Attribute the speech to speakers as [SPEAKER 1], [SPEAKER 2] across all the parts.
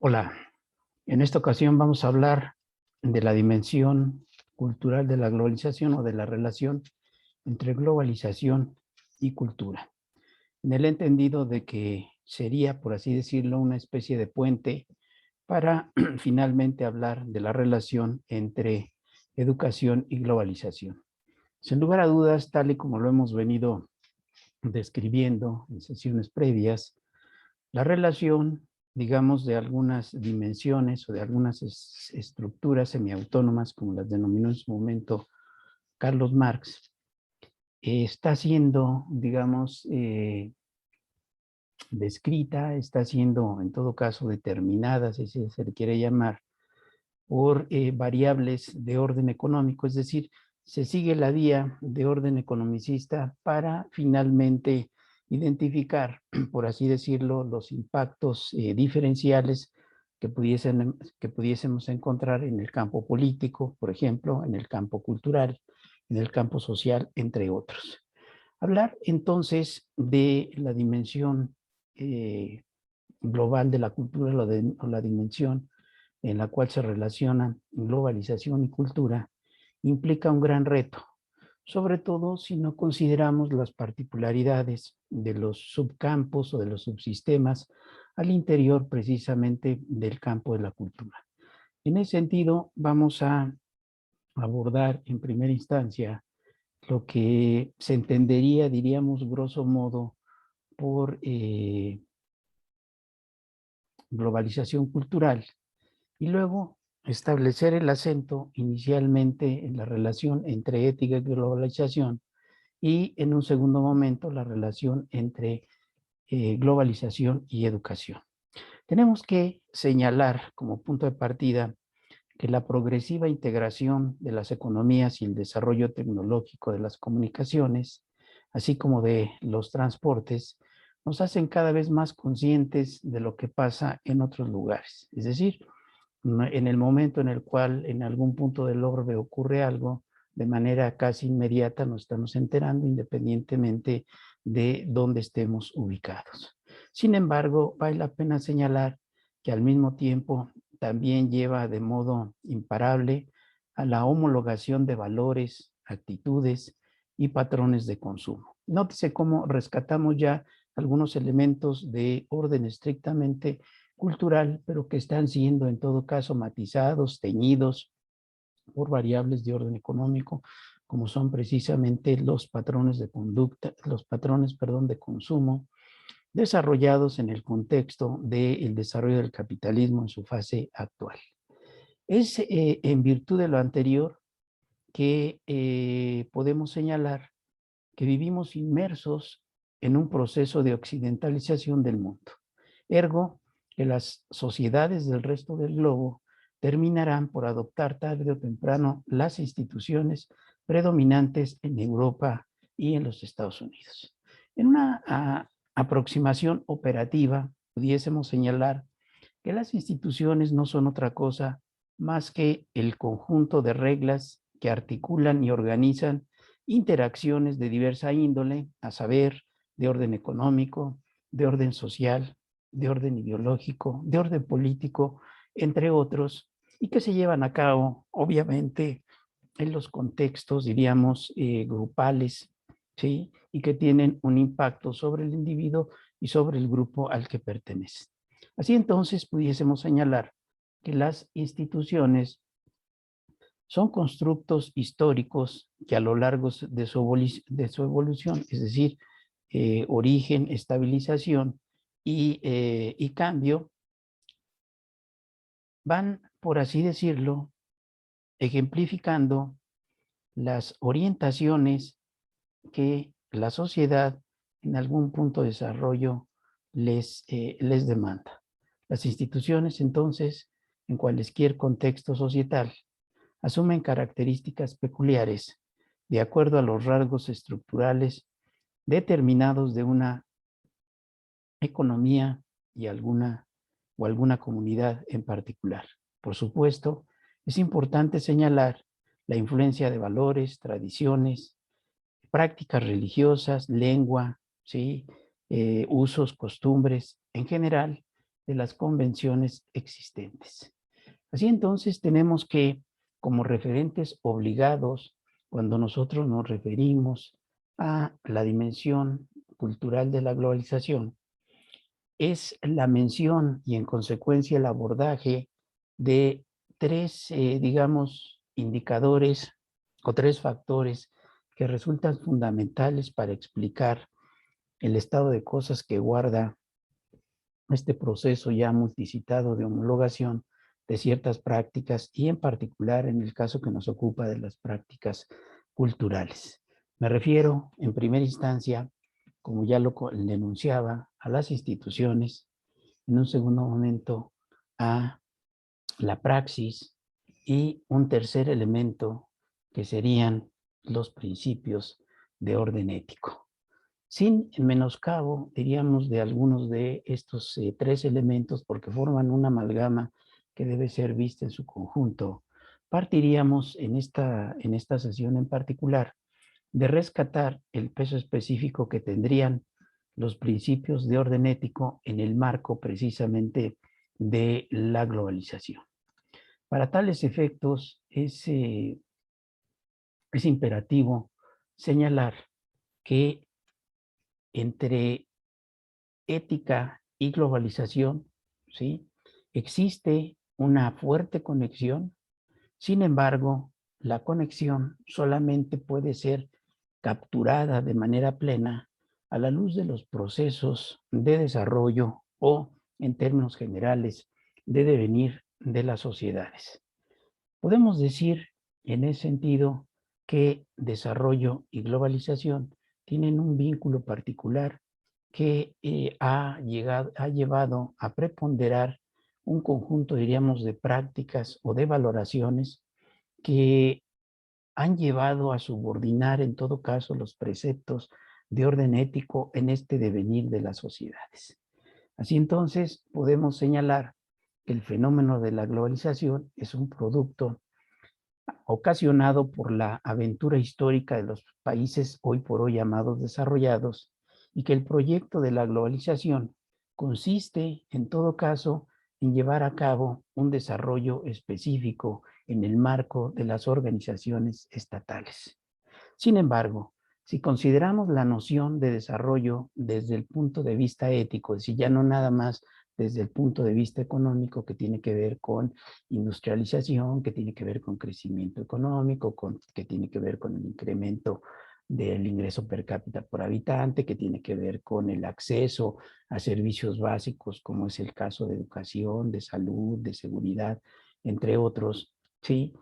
[SPEAKER 1] Hola, en esta ocasión vamos a hablar de la dimensión cultural de la globalización o de la relación entre globalización y cultura. En el entendido de que sería, por así decirlo, una especie de puente para finalmente hablar de la relación entre educación y globalización. Sin lugar a dudas, tal y como lo hemos venido describiendo en sesiones previas, la relación, digamos, de algunas dimensiones o de algunas estructuras semiautónomas, como las denominó en su momento Carlos Marx, está siendo, digamos, descrita, está siendo, en todo caso, determinada, si se le quiere llamar, por variables de orden económico, es decir, se sigue la vía de orden economicista para finalmente identificar, por así decirlo, los impactos diferenciales que pudiésemos encontrar en el campo político, por ejemplo, en el campo cultural, en el campo social, entre otros. Hablar entonces de la dimensión global de la cultura o la dimensión en la cual se relacionan globalización y cultura, implica un gran reto, sobre todo si no consideramos las particularidades de los subcampos o de los subsistemas al interior precisamente del campo de la cultura. En ese sentido, vamos a abordar en primera instancia lo que se entendería, diríamos, grosso modo, por globalización cultural, y luego establecer el acento inicialmente en la relación entre ética y globalización y en un segundo momento la relación entre globalización y educación. Tenemos que señalar como punto de partida que la progresiva integración de las economías y el desarrollo tecnológico de las comunicaciones, así como de los transportes, nos hacen cada vez más conscientes de lo que pasa en otros lugares. Es decir, en el momento en el cual en algún punto del orbe ocurre algo, de manera casi inmediata nos estamos enterando independientemente de dónde estemos ubicados. Sin embargo, vale la pena señalar que al mismo tiempo también lleva de modo imparable a la homologación de valores, actitudes y patrones de consumo. Nótese cómo rescatamos ya algunos elementos de orden estrictamente cultural, pero que están siendo en todo caso matizados, teñidos por variables de orden económico, como son precisamente los patrones de conducta, los patrones, perdón, de consumo, desarrollados en el contexto del desarrollo del capitalismo en su fase actual. Es en virtud de lo anterior que podemos señalar que vivimos inmersos en un proceso de occidentalización del mundo. Ergo, que las sociedades del resto del globo terminarán por adoptar tarde o temprano las instituciones predominantes en Europa y en los Estados Unidos. En una aproximación operativa, pudiésemos señalar que las instituciones no son otra cosa más que el conjunto de reglas que articulan y organizan interacciones de diversa índole, a saber, de orden económico, de orden social, de orden ideológico, de orden político, entre otros, y que se llevan a cabo, obviamente, en los contextos, diríamos, grupales, ¿sí? Y que tienen un impacto sobre el individuo y sobre el grupo al que pertenece. Así entonces, pudiésemos señalar que las instituciones son constructos históricos que a lo largo de su evolución, es decir, origen, estabilización y cambio, van, por así decirlo, ejemplificando las orientaciones que la sociedad en algún punto de desarrollo les demanda. Las instituciones, entonces, en cualquier contexto societal, asumen características peculiares de acuerdo a los rasgos estructurales determinados de una economía y alguna comunidad en particular. Por supuesto, es importante señalar la influencia de valores, tradiciones, prácticas religiosas, lengua, ¿sí? Usos, costumbres, en general, de las convenciones existentes. Así entonces tenemos que, como referentes obligados, cuando nosotros nos referimos a la dimensión cultural de la globalización, es la mención y en consecuencia el abordaje de tres, digamos, indicadores o tres factores que resultan fundamentales para explicar el estado de cosas que guarda este proceso ya multicitado de homologación de ciertas prácticas y en particular en el caso que nos ocupa de las prácticas culturales. Me refiero en primera instancia, como ya lo denunciaba, a las instituciones, en un segundo momento a la praxis y un tercer elemento que serían los principios de orden ético. Sin menoscabo, diríamos, de algunos de estos tres elementos, porque forman una amalgama que debe ser vista en su conjunto, partiríamos en esta sesión en particular de rescatar el peso específico que tendrían los principios de orden ético en el marco precisamente de la globalización. Para tales efectos es imperativo señalar que entre ética y globalización, ¿sí? Existe una fuerte conexión. Sin embargo, la conexión solamente puede ser capturada de manera plena a la luz de los procesos de desarrollo o, en términos generales, de devenir de las sociedades. Podemos decir, en ese sentido, que desarrollo y globalización tienen un vínculo particular que ha llevado a preponderar un conjunto, diríamos, de prácticas o de valoraciones que han llevado a subordinar, en todo caso, los preceptos de orden ético en este devenir de las sociedades. Así entonces, podemos señalar que el fenómeno de la globalización es un producto ocasionado por la aventura histórica de los países hoy por hoy llamados desarrollados, y que el proyecto de la globalización consiste, en todo caso, en llevar a cabo un desarrollo específico en el marco de las organizaciones estatales. Sin embargo, si consideramos la noción de desarrollo desde el punto de vista ético, es decir, ya no nada más desde el punto de vista económico, que tiene que ver con industrialización, que tiene que ver con crecimiento económico, que tiene que ver con el incremento del ingreso per cápita por habitante, que tiene que ver con el acceso a servicios básicos, como es el caso de educación, de salud, de seguridad, entre otros, ¿sí?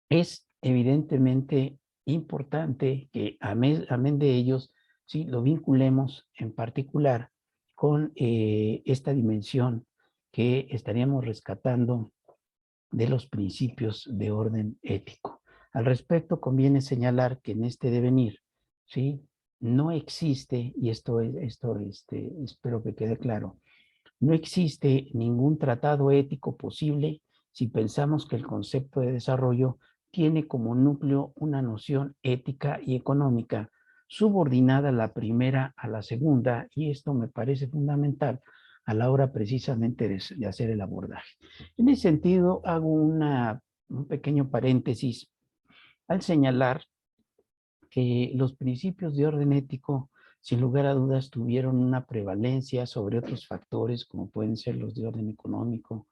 [SPEAKER 1] Es evidentemente importante que amén de ellos, ¿sí? Lo vinculemos en particular con esta dimensión que estaríamos rescatando de los principios de orden ético. Al respecto, conviene señalar que en este devenir, ¿sí? No existe, y espero que quede claro, no existe ningún tratado ético posible si pensamos que el concepto de desarrollo tiene como núcleo una noción ética y económica subordinada la primera a la segunda, y esto me parece fundamental a la hora precisamente de hacer el abordaje. En ese sentido, hago un pequeño paréntesis al señalar que los principios de orden ético, sin lugar a dudas, tuvieron una prevalencia sobre otros factores, como pueden ser los de orden económico,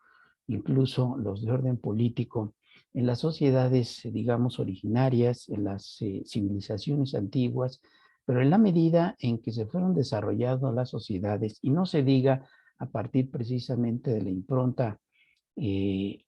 [SPEAKER 1] incluso los de orden político, en las sociedades, digamos, originarias, en las civilizaciones antiguas, pero en la medida en que se fueron desarrollando las sociedades, y no se diga a partir precisamente de la impronta eh,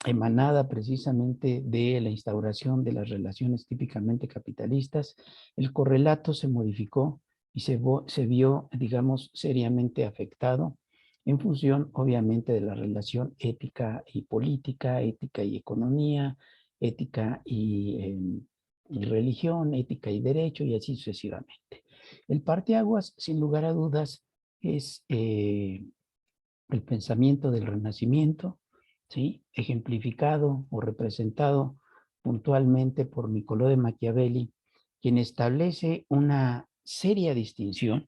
[SPEAKER 1] emanada precisamente de la instauración de las relaciones típicamente capitalistas, el correlato se modificó y se vio, digamos, seriamente afectado en función, obviamente, de la relación ética y política, ética y economía, ética y religión, ética y derecho, y así sucesivamente. El parteaguas, sin lugar a dudas, es el pensamiento del Renacimiento, ¿sí? Ejemplificado o representado puntualmente por Niccolò de Machiavelli, quien establece una seria distinción,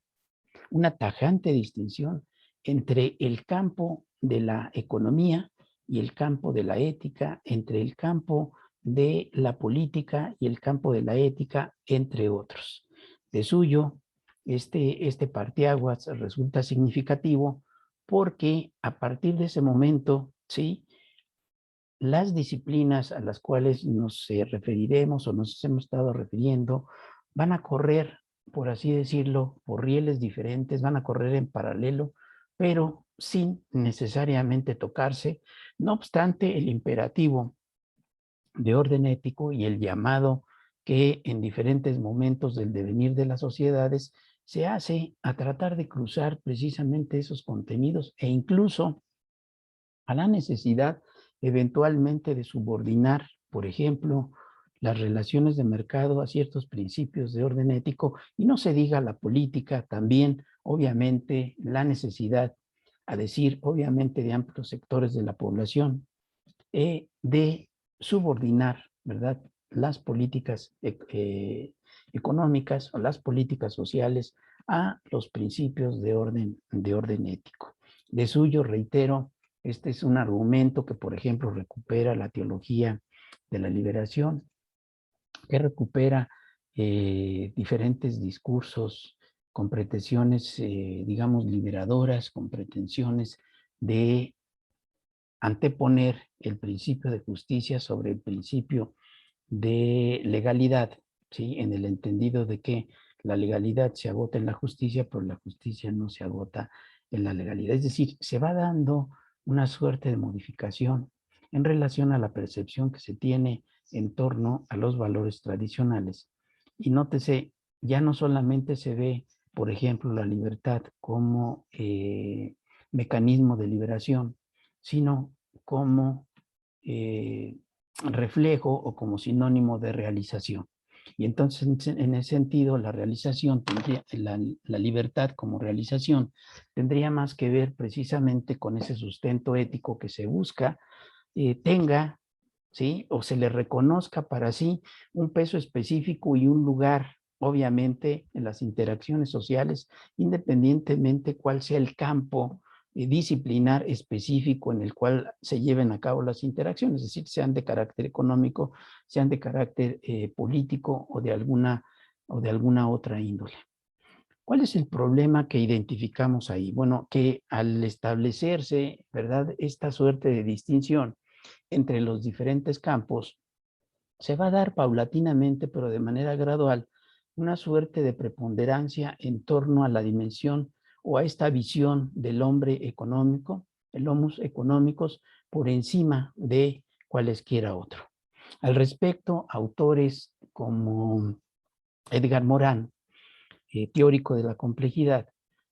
[SPEAKER 1] una tajante distinción entre el campo de la economía y el campo de la ética, entre el campo de la política y el campo de la ética, entre otros. De suyo, este parteaguas resulta significativo porque a partir de ese momento, ¿sí?, las disciplinas a las cuales nos referiremos o nos hemos estado refiriendo van a correr, por así decirlo, por rieles diferentes, van a correr en paralelo, pero sin necesariamente tocarse. No obstante, el imperativo de orden ético y el llamado que en diferentes momentos del devenir de las sociedades se hace a tratar de cruzar precisamente esos contenidos e incluso a la necesidad eventualmente de subordinar, por ejemplo, las relaciones de mercado a ciertos principios de orden ético, y no se diga la política, también obviamente la necesidad, a decir obviamente de amplios sectores de la población, de subordinar, ¿verdad?, las políticas económicas o las políticas sociales a los principios de orden ético. De suyo, reitero, este es un argumento que, por ejemplo, recupera la teología de la liberación, que recupera diferentes discursos con pretensiones, digamos, liberadoras, con pretensiones de anteponer el principio de justicia sobre el principio de legalidad, ¿sí?, en el entendido de que la legalidad se agota en la justicia, pero la justicia no se agota en la legalidad. Es decir, se va dando una suerte de modificación en relación a la percepción que se tiene en torno a los valores tradicionales. Y nótese, ya no solamente se ve, por ejemplo, la libertad como mecanismo de liberación, sino como reflejo o como sinónimo de realización. Y entonces, en ese sentido, la realización tendría, la libertad como realización, tendría más que ver precisamente con ese sustento ético que se busca, tenga, ¿sí?, o se le reconozca para sí un peso específico y un lugar, obviamente, en las interacciones sociales, independientemente cuál sea el campo disciplinar específico en el cual se lleven a cabo las interacciones, es decir, sean de carácter económico, sean de carácter político o de alguna otra índole. ¿Cuál es el problema que identificamos ahí? Bueno, que al establecerse, ¿verdad?, esta suerte de distinción entre los diferentes campos, se va a dar paulatinamente, pero de manera gradual, una suerte de preponderancia en torno a la dimensión o a esta visión del hombre económico, el homus económicos, por encima de cualesquiera otro. Al respecto, autores como Edgar Morin, teórico de la complejidad,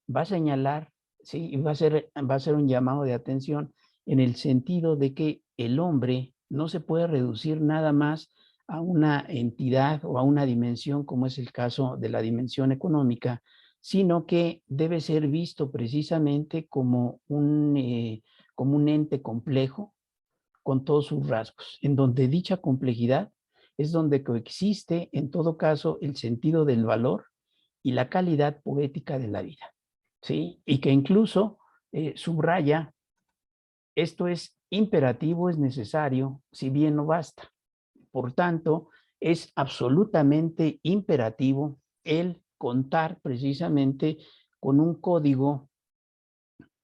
[SPEAKER 1] va a señalar, ¿sí?, y va a ser un llamado de atención en el sentido de que el hombre no se puede reducir nada más a una entidad o a una dimensión, como es el caso de la dimensión económica, sino que debe ser visto precisamente como un ente complejo con todos sus rasgos, en donde dicha complejidad es donde coexiste, en todo caso, el sentido del valor y la calidad poética de la vida, ¿sí? Y que incluso subraya, esto es imperativo, es necesario, si bien no basta. Por tanto, es absolutamente imperativo el contar precisamente con un código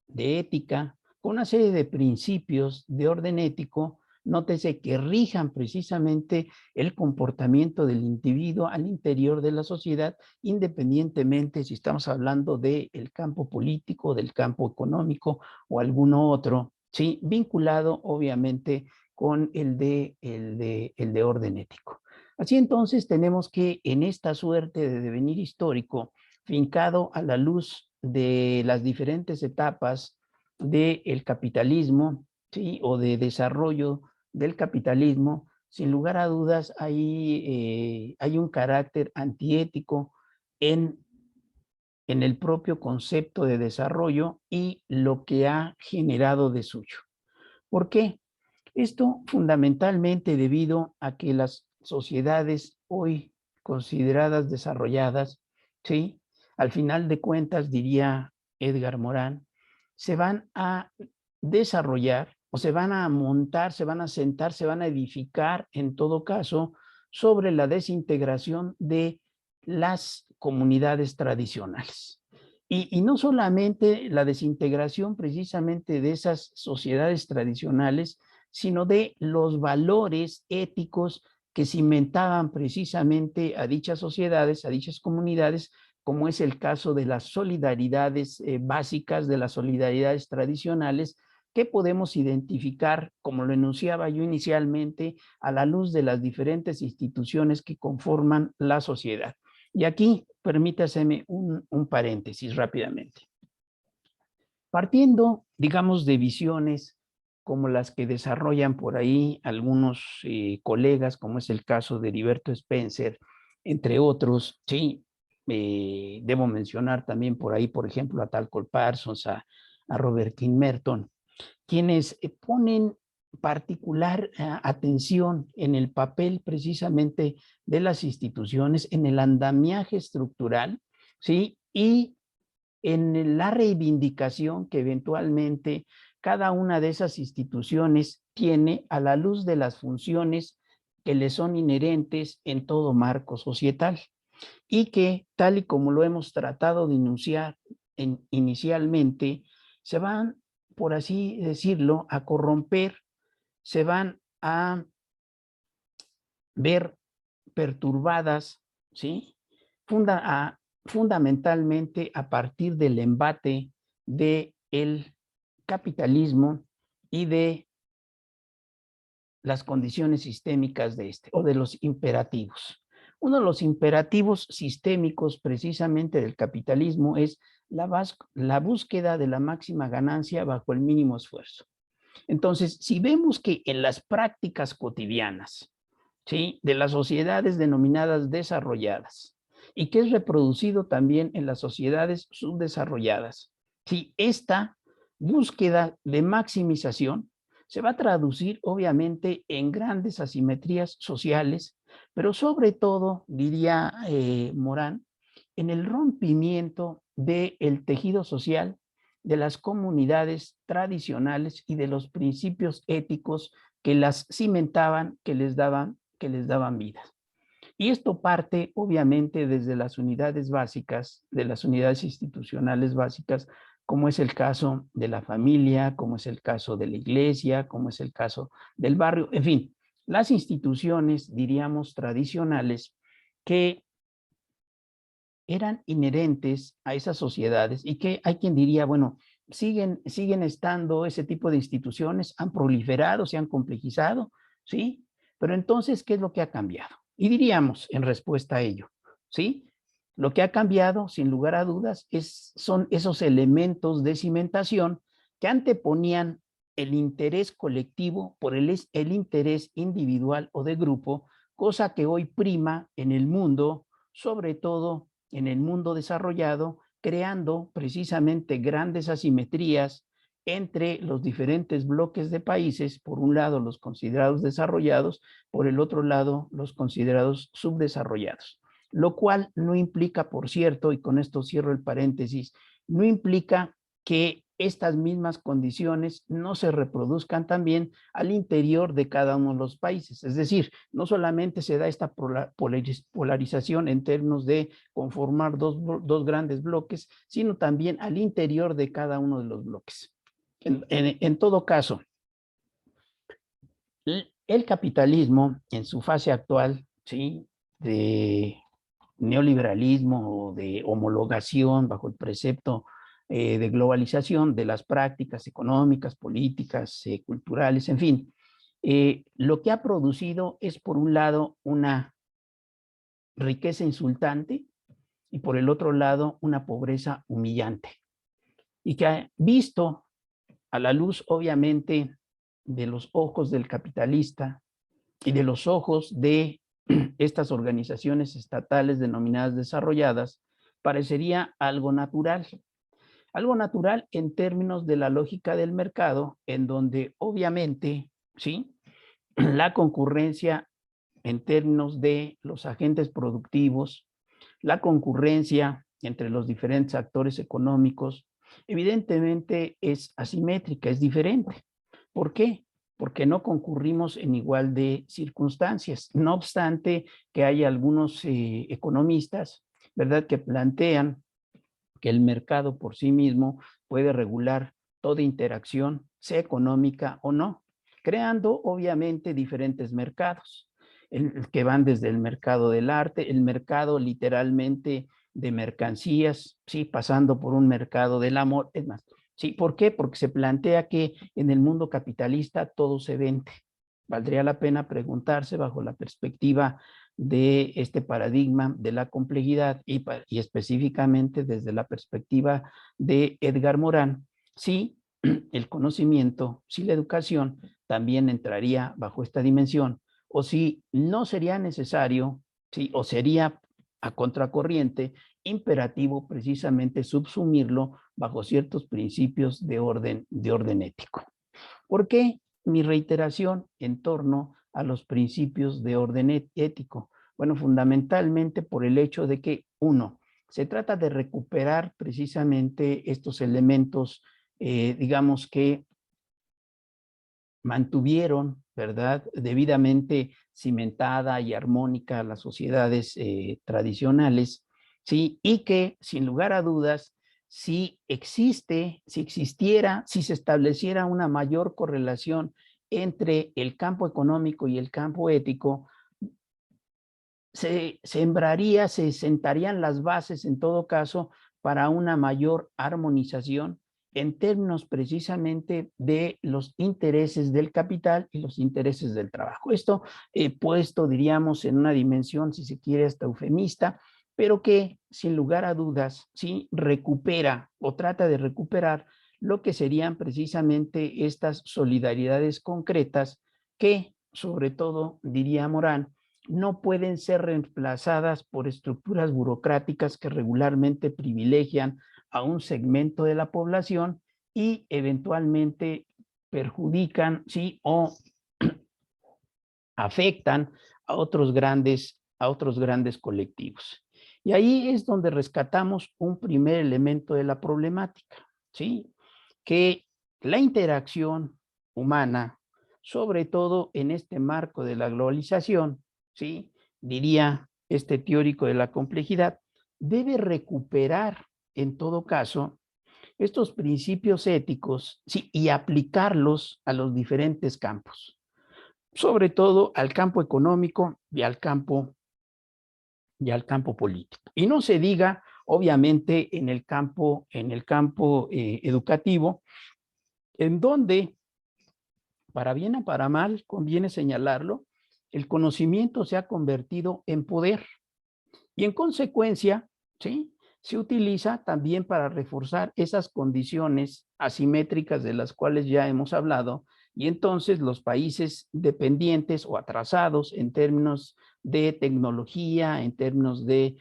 [SPEAKER 1] de ética, con una serie de principios de orden ético, nótese que rijan precisamente el comportamiento del individuo al interior de la sociedad, independientemente si estamos hablando del campo político, del campo económico o alguno otro, ¿sí?, vinculado obviamente con el de orden ético. Así entonces tenemos que en esta suerte de devenir histórico, fincado a la luz de las diferentes etapas del capitalismo, ¿sí?, o de desarrollo del capitalismo, sin lugar a dudas hay un carácter antiético en, en el propio concepto de desarrollo y lo que ha generado de suyo. ¿Por qué? Esto fundamentalmente debido a que las sociedades hoy consideradas desarrolladas, ¿sí?, al final de cuentas, diría Edgar Morin, se van a desarrollar o se van a montar, se van a sentar, se van a edificar en todo caso sobre la desintegración de las comunidades tradicionales. Y no solamente la desintegración precisamente de esas sociedades tradicionales, sino de los valores éticos que cimentaban precisamente a dichas sociedades, a dichas comunidades, como es el caso de las solidaridades básicas, de las solidaridades tradicionales, que podemos identificar, como lo enunciaba yo inicialmente, a la luz de las diferentes instituciones que conforman la sociedad. Y aquí permítaseme un paréntesis rápidamente. Partiendo, digamos, de visiones como las que desarrollan por ahí algunos colegas, como es el caso de Heriberto Spencer, entre otros, sí, debo mencionar también por ahí, por ejemplo, a Tal Cole Parsons, a Robert King Merton, quienes ponen particular atención en el papel precisamente de las instituciones, en el andamiaje estructural, ¿sí? Y en la reivindicación que eventualmente cada una de esas instituciones tiene a la luz de las funciones que le son inherentes en todo marco societal y que, tal y como lo hemos tratado de enunciar inicialmente, se van, por así decirlo, a corromper, se van a ver perturbadas, ¿sí? Fundamentalmente a partir del embate del capitalismo y de las condiciones sistémicas de este, o de los imperativos. Uno de los imperativos sistémicos precisamente del capitalismo es la búsqueda de la máxima ganancia bajo el mínimo esfuerzo. Entonces, si vemos que en las prácticas cotidianas, ¿sí?, de las sociedades denominadas desarrolladas, y que es reproducido también en las sociedades subdesarrolladas, si esta búsqueda de maximización se va a traducir obviamente en grandes asimetrías sociales, pero sobre todo, diría Morán, en el rompimiento del tejido social de las comunidades tradicionales y de los principios éticos que las cimentaban, que les daban vida. Y esto parte obviamente desde las unidades básicas, de las unidades institucionales básicas, como es el caso de la familia, como es el caso de la iglesia, como es el caso del barrio, en fin, las instituciones, diríamos, tradicionales que eran inherentes a esas sociedades y que hay quien diría, bueno, siguen estando ese tipo de instituciones, han proliferado, se han complejizado, ¿sí? Pero entonces, ¿qué es lo que ha cambiado? Y diríamos en respuesta a ello, ¿sí? Lo que ha cambiado, sin lugar a dudas, son esos elementos de cimentación que anteponían el interés colectivo por el interés individual o de grupo, cosa que hoy prima en el mundo, sobre todo en el mundo desarrollado, creando precisamente grandes asimetrías entre los diferentes bloques de países, por un lado los considerados desarrollados, por el otro lado los considerados subdesarrollados. Lo cual no implica, por cierto, y con esto cierro el paréntesis, no implica que estas mismas condiciones no se reproduzcan también al interior de cada uno de los países. Es decir, no solamente se da esta polarización en términos de conformar dos grandes bloques, sino también al interior de cada uno de los bloques. En todo caso, el capitalismo en su fase actual, ¿sí?, de neoliberalismo o de homologación bajo el precepto de globalización de las prácticas económicas, políticas, culturales, en fin, lo que ha producido es, por un lado, una riqueza insultante y por el otro lado, una pobreza humillante. Y que ha visto a la luz, obviamente, de los ojos del capitalista y de los ojos de estas organizaciones estatales denominadas desarrolladas, parecería algo natural. Algo natural en términos de la lógica del mercado, en donde obviamente, ¿sí?, la concurrencia en términos de los agentes productivos, la concurrencia entre los diferentes actores económicos, Evidentemente es asimétrica, es diferente. ¿Por qué? Porque no concurrimos en igual de circunstancias. No obstante que hay algunos economistas, ¿verdad?, que plantean que el mercado por sí mismo puede regular toda interacción, sea económica o no, creando obviamente diferentes mercados, que van desde el mercado del arte, el mercado literalmente de mercancías, sí, pasando por un mercado del amor, es más, sí, ¿por qué? Porque se plantea que en el mundo capitalista todo se vende. Valdría la pena preguntarse bajo la perspectiva de este paradigma de la complejidad y específicamente desde la perspectiva de Edgar Morin, si el conocimiento, si la educación también entraría bajo esta dimensión, o si no sería necesario, ¿sí?, o sería a contracorriente imperativo precisamente subsumirlo bajo ciertos principios de orden ético. ¿Por qué mi reiteración en torno a los principios de orden ético? Bueno, fundamentalmente por el hecho de que, uno, se trata de recuperar precisamente estos elementos, digamos que mantuvieron, ¿verdad?, debidamente cimentada y armónica las sociedades tradicionales, ¿sí? Y que, sin lugar a dudas, si existiera, si se estableciera una mayor correlación entre el campo económico y el campo ético, se sembraría, se sentarían las bases en todo caso para una mayor armonización en términos precisamente de los intereses del capital y los intereses del trabajo. Esto puesto, diríamos, en una dimensión, si se quiere, hasta eufemista, pero que sin lugar a dudas, sí, recupera o trata de recuperar lo que serían precisamente estas solidaridades concretas que, sobre todo, diría Morán, no pueden ser reemplazadas por estructuras burocráticas que regularmente privilegian a un segmento de la población y eventualmente perjudican, sí, o afectan a otros grandes colectivos. Y ahí es donde rescatamos un primer elemento de la problemática, ¿sí? Que la interacción humana, sobre todo en este marco de la globalización, ¿sí?, diría este teórico de la complejidad, debe recuperar en todo caso estos principios éticos, ¿sí?, y aplicarlos a los diferentes campos, sobre todo al campo económico y al campo político. Y no se diga, obviamente, en el campo educativo, en donde, para bien o para mal, conviene señalarlo, el conocimiento se ha convertido en poder y en consecuencia, ¿sí?, se utiliza también para reforzar esas condiciones asimétricas de las cuales ya hemos hablado, y entonces los países dependientes o atrasados en términos de tecnología, en términos de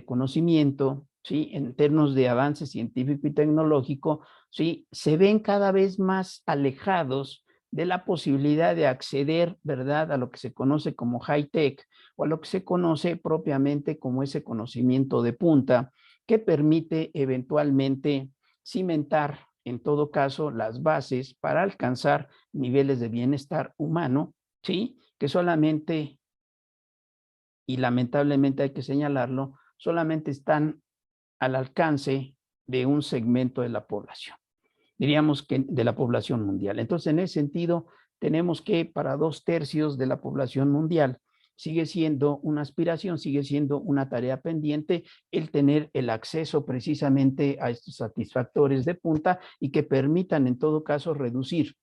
[SPEAKER 1] conocimiento, ¿sí?, en términos de avance científico y tecnológico, ¿sí?, se ven cada vez más alejados de la posibilidad de acceder, ¿verdad?, a lo que se conoce como high-tech o a lo que se conoce propiamente como ese conocimiento de punta que permite eventualmente cimentar, en todo caso, las bases para alcanzar niveles de bienestar humano, ¿sí?, que solamente, y lamentablemente hay que señalarlo, solamente están al alcance de un segmento de la población, diríamos que de la población mundial. Entonces, en ese sentido, tenemos que para 2/3 de la población mundial sigue siendo una aspiración, sigue siendo una tarea pendiente el tener el acceso precisamente a estos satisfactores de punta y que permitan en todo caso reducir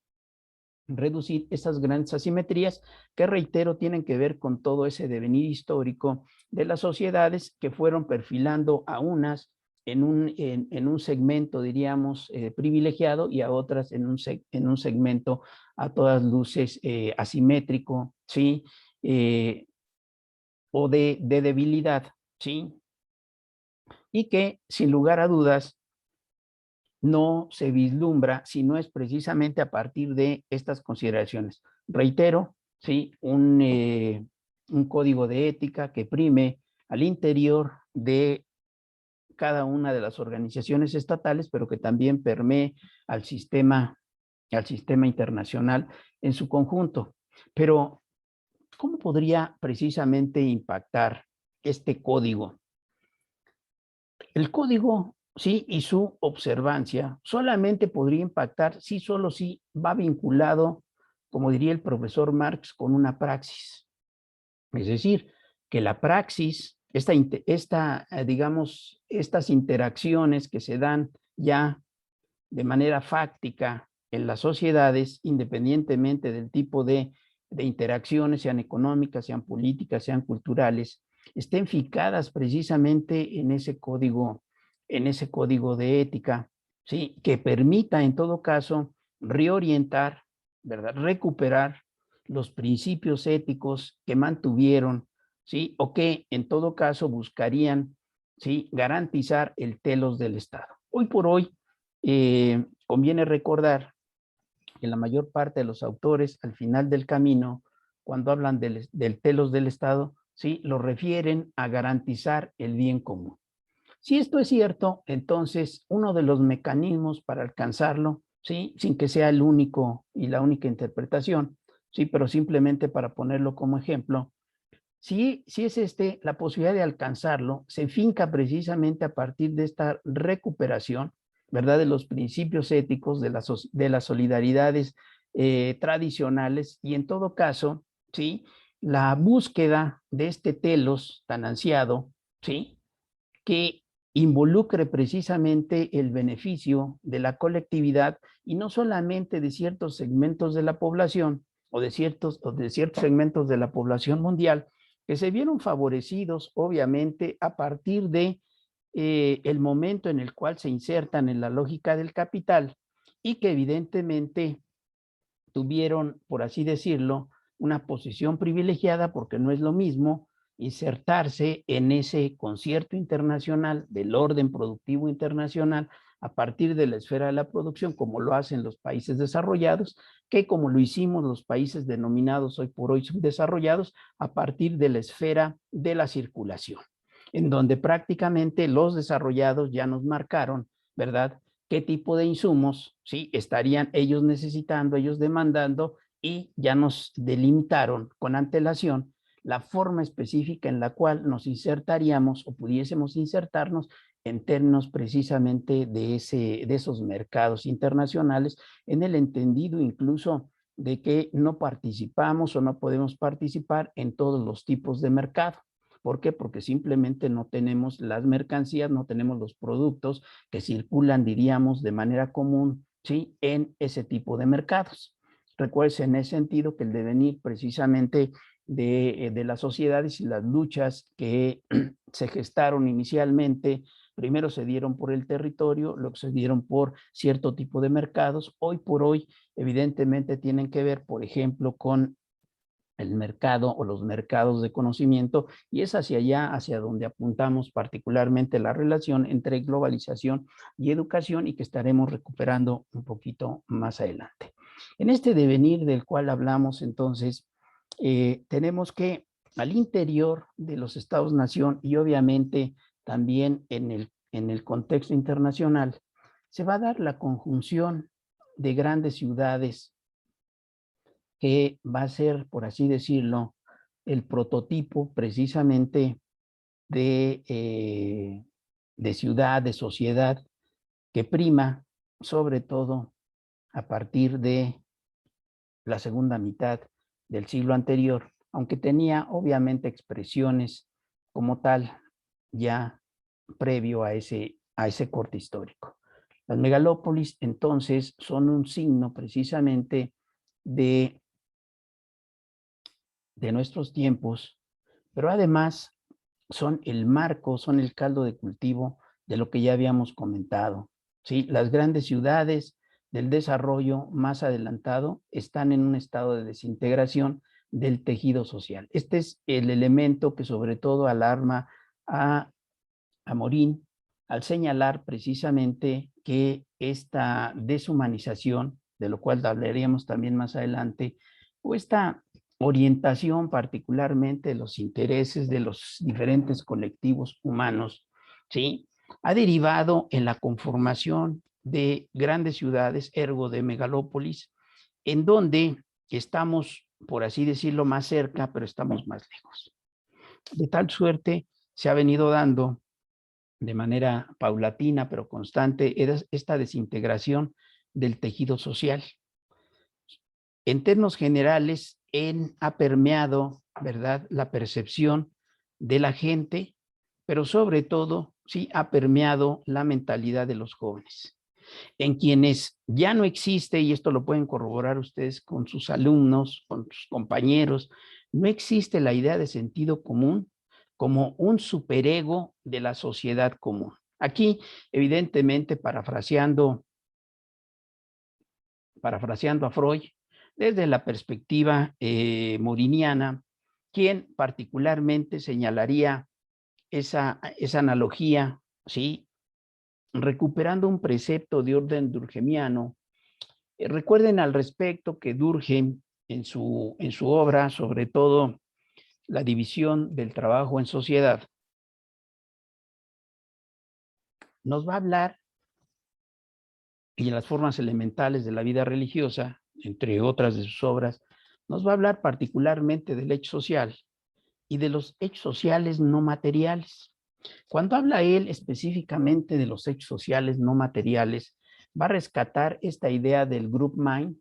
[SPEAKER 1] esas grandes asimetrías que, reitero, tienen que ver con todo ese devenir histórico de las sociedades que fueron perfilando a unas en un segmento, diríamos, privilegiado y a otras en un segmento a todas luces asimétrico, ¿sí? O de debilidad, ¿sí? Y que, sin lugar a dudas, no se vislumbra si no es precisamente a partir de estas consideraciones. Reitero, ¿sí?, un código de ética que prime al interior de cada una de las organizaciones estatales, pero que también permee al sistema internacional en su conjunto. Pero, ¿cómo podría precisamente impactar este código? El código, sí, y su observancia solamente podría impactar si solo si va vinculado, como diría el profesor Marx, con una praxis. Es decir, que la praxis, digamos, estas interacciones que se dan ya de manera fáctica en las sociedades, independientemente del tipo de interacciones, sean económicas, sean políticas, sean culturales, estén fijadas precisamente en ese código de ética, ¿sí? Que permita en todo caso reorientar, ¿verdad? Recuperar los principios éticos que mantuvieron, ¿sí? O que en todo caso buscarían, ¿sí? Garantizar el telos del Estado. Hoy por hoy, conviene recordar que la mayor parte de los autores al final del camino, cuando hablan del telos del Estado, ¿sí? Lo refieren a garantizar el bien común. Si esto es cierto, entonces uno de los mecanismos para alcanzarlo, ¿sí? Sin que sea el único y la única interpretación, ¿sí? Pero simplemente para ponerlo como ejemplo, si es la posibilidad de alcanzarlo, se finca precisamente a partir de esta recuperación, ¿verdad? De los principios éticos, de las solidaridades tradicionales y en todo caso, ¿sí? La búsqueda de este telos tan ansiado, ¿sí? Que involucre precisamente el beneficio de la colectividad y no solamente de ciertos segmentos de la población o de ciertos segmentos de la población mundial, que se vieron favorecidos, obviamente, a partir de el momento en el cual se insertan en la lógica del capital y que evidentemente tuvieron, por así decirlo, una posición privilegiada porque no es lo mismo insertarse en ese concierto internacional del orden productivo internacional a partir de la esfera de la producción, como lo hacen los países desarrollados, que como lo hicimos los países denominados hoy por hoy subdesarrollados, a partir de la esfera de la circulación, en donde prácticamente los desarrollados ya nos marcaron, ¿verdad? Qué tipo de insumos, ¿sí? Estarían ellos necesitando, ellos demandando, y ya nos delimitaron con antelación la forma específica en la cual nos insertaríamos o pudiésemos insertarnos en términos precisamente de esos mercados internacionales, en el entendido incluso de que no participamos o no podemos participar en todos los tipos de mercado. ¿Por qué? Porque simplemente no tenemos las mercancías, no tenemos los productos que circulan, diríamos, de manera común, ¿sí? En ese tipo de mercados. Recuerden en ese sentido que el devenir precisamente de las sociedades y las luchas que se gestaron inicialmente, primero se dieron por el territorio, luego se dieron por cierto tipo de mercados. Hoy por hoy, evidentemente, tienen que ver, por ejemplo, con el mercado o los mercados de conocimiento, y es hacia allá, hacia donde apuntamos particularmente la relación entre globalización y educación, y que estaremos recuperando un poquito más adelante. En este devenir del cual hablamos, entonces, tenemos que al interior de los Estados-nación y obviamente también en el contexto internacional, se va a dar la conjunción de grandes ciudades que va a ser, por así decirlo, el prototipo precisamente de ciudad, de sociedad, que prima sobre todo a partir de la segunda mitad del siglo anterior, aunque tenía obviamente expresiones como tal ya previo a ese corte histórico. Las megalópolis entonces son un signo precisamente de nuestros tiempos, pero además son el marco, son el caldo de cultivo de lo que ya habíamos comentado. ¿Sí? Las grandes ciudades del desarrollo más adelantado están en un estado de desintegración del tejido social. Este es el elemento que sobre todo alarma a Morín al señalar precisamente que esta deshumanización, de lo cual hablaríamos también más adelante, o esta orientación particularmente de los intereses de los diferentes colectivos humanos, ¿sí? ha derivado en la conformación de grandes ciudades, ergo de megalópolis, en donde estamos, por así decirlo, más cerca, pero estamos más lejos. De tal suerte se ha venido dando de manera paulatina, pero constante, esta desintegración del tejido social. En términos generales, ha permeado, ¿verdad?, la percepción de la gente, pero sobre todo, sí, ha permeado la mentalidad de los jóvenes, en quienes ya no existe, y esto lo pueden corroborar ustedes con sus alumnos, con sus compañeros, no existe la idea de sentido común como un superego de la sociedad común. Aquí, evidentemente, parafraseando a Freud, desde la perspectiva moriniana, quien particularmente señalaría esa analogía, ¿sí?, recuperando un precepto de orden durkheimiano. Recuerden al respecto que Durkheim, en su obra, sobre todo La división del trabajo en sociedad, nos va a hablar, y en las formas elementales de la vida religiosa, entre otras de sus obras, nos va a hablar particularmente del hecho social y de los hechos sociales no materiales. Cuando habla él específicamente de los hechos sociales no materiales, va a rescatar esta idea del group mind,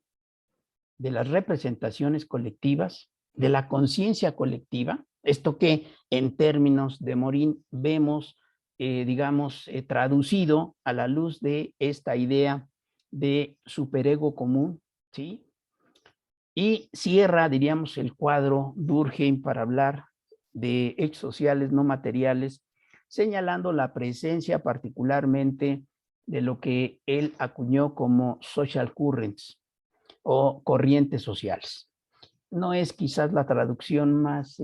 [SPEAKER 1] de las representaciones colectivas, de la conciencia colectiva, esto que en términos de Morin vemos, digamos, traducido a la luz de esta idea de superego común, ¿sí? Y cierra, diríamos, el cuadro Durkheim para hablar de hechos sociales no materiales, señalando la presencia particularmente de lo que él acuñó como social currents o corrientes sociales. No es quizás la traducción más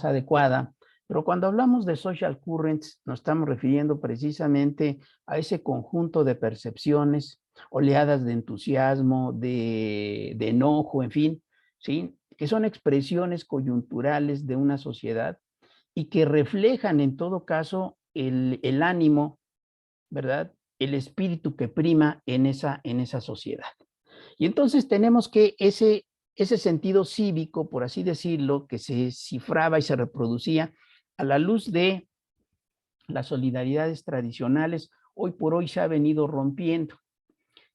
[SPEAKER 1] adecuada, pero cuando hablamos de social currents nos estamos refiriendo precisamente a ese conjunto de percepciones, oleadas de entusiasmo, de enojo, en fin, ¿sí?, que son expresiones coyunturales de una sociedad y que reflejan en todo caso el ánimo, ¿verdad?, el espíritu que prima en esa sociedad. Y entonces tenemos que ese sentido cívico, por así decirlo, que se cifraba y se reproducía a la luz de las solidaridades tradicionales, hoy por hoy se ha venido rompiendo.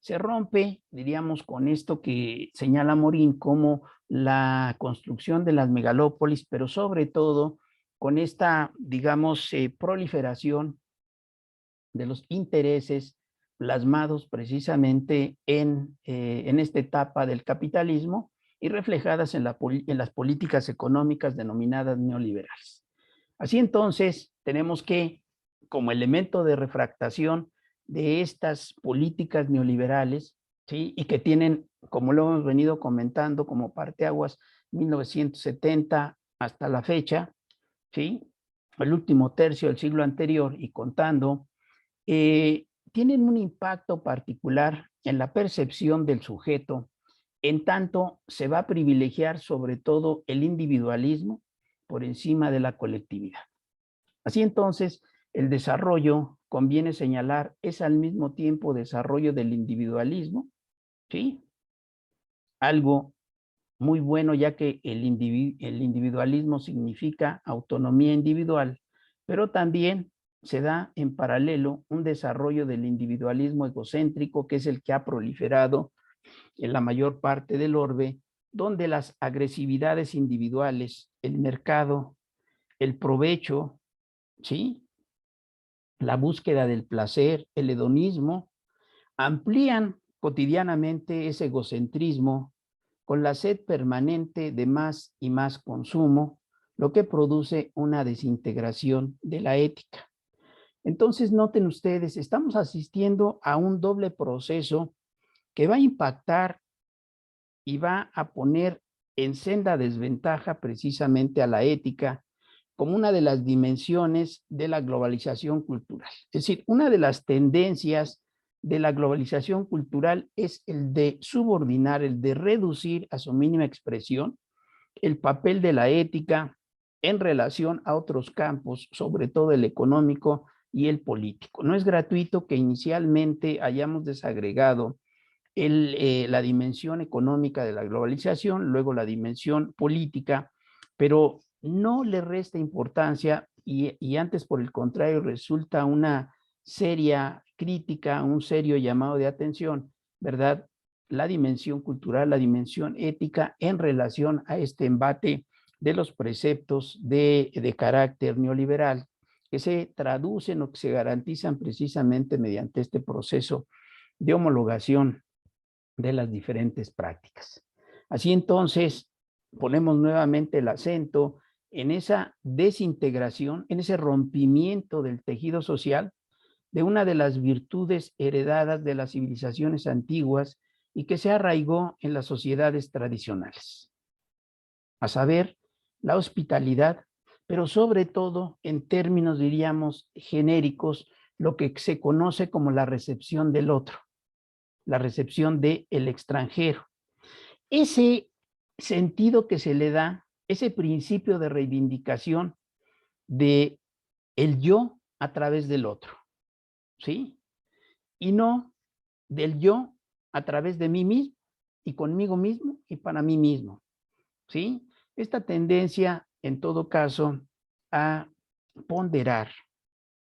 [SPEAKER 1] Se rompe, diríamos, con esto que señala Morin como la construcción de las megalópolis, pero sobre todo con esta, digamos, proliferación de los intereses plasmados precisamente en esta etapa del capitalismo y reflejadas en las políticas económicas denominadas neoliberales. Así entonces, tenemos que, como elemento de refractación de estas políticas neoliberales, ¿sí?, y que tienen, como lo hemos venido comentando, como parteaguas 1970 hasta la fecha, ¿sí?, el último tercio del siglo anterior y contando, tienen un impacto particular en la percepción del sujeto, en tanto se va a privilegiar sobre todo el individualismo por encima de la colectividad. Así entonces, el desarrollo, conviene señalar, es al mismo tiempo desarrollo del individualismo, ¿sí?, algo muy bueno, ya que el individualismo significa autonomía individual, pero también se da en paralelo un desarrollo del individualismo egocéntrico, que es el que ha proliferado en la mayor parte del orbe, donde las agresividades individuales, el mercado, el provecho, ¿sí?, la búsqueda del placer, el hedonismo, amplían cotidianamente ese egocentrismo con la sed permanente de más y más consumo, lo que produce una desintegración de la ética. Entonces, noten ustedes, estamos asistiendo a un doble proceso que va a impactar y va a poner en senda desventaja precisamente a la ética como una de las dimensiones de la globalización cultural. Es decir, una de las tendencias de la globalización cultural es el de subordinar, el de reducir a su mínima expresión el papel de la ética en relación a otros campos, sobre todo el económico y el político. No es gratuito que inicialmente hayamos desagregado la dimensión económica de la globalización, luego la dimensión política, pero no le resta importancia y antes, por el contrario, resulta una seria crítica, un serio llamado de atención, ¿verdad? La dimensión cultural, la dimensión ética en relación a este embate de los preceptos de carácter neoliberal que se traducen o que se garantizan precisamente mediante este proceso de homologación de las diferentes prácticas. Así entonces, ponemos nuevamente el acento en esa desintegración, en ese rompimiento del tejido social de una de las virtudes heredadas de las civilizaciones antiguas y que se arraigó en las sociedades tradicionales, a saber, la hospitalidad, pero sobre todo en términos, diríamos, genéricos, lo que se conoce como la recepción del otro, la recepción del extranjero. Ese sentido que se le da, ese principio de reivindicación de el yo a través del otro, ¿sí? Y no del yo a través de mí mismo y conmigo mismo y para mí mismo, ¿sí? Esta tendencia, en todo caso, a ponderar,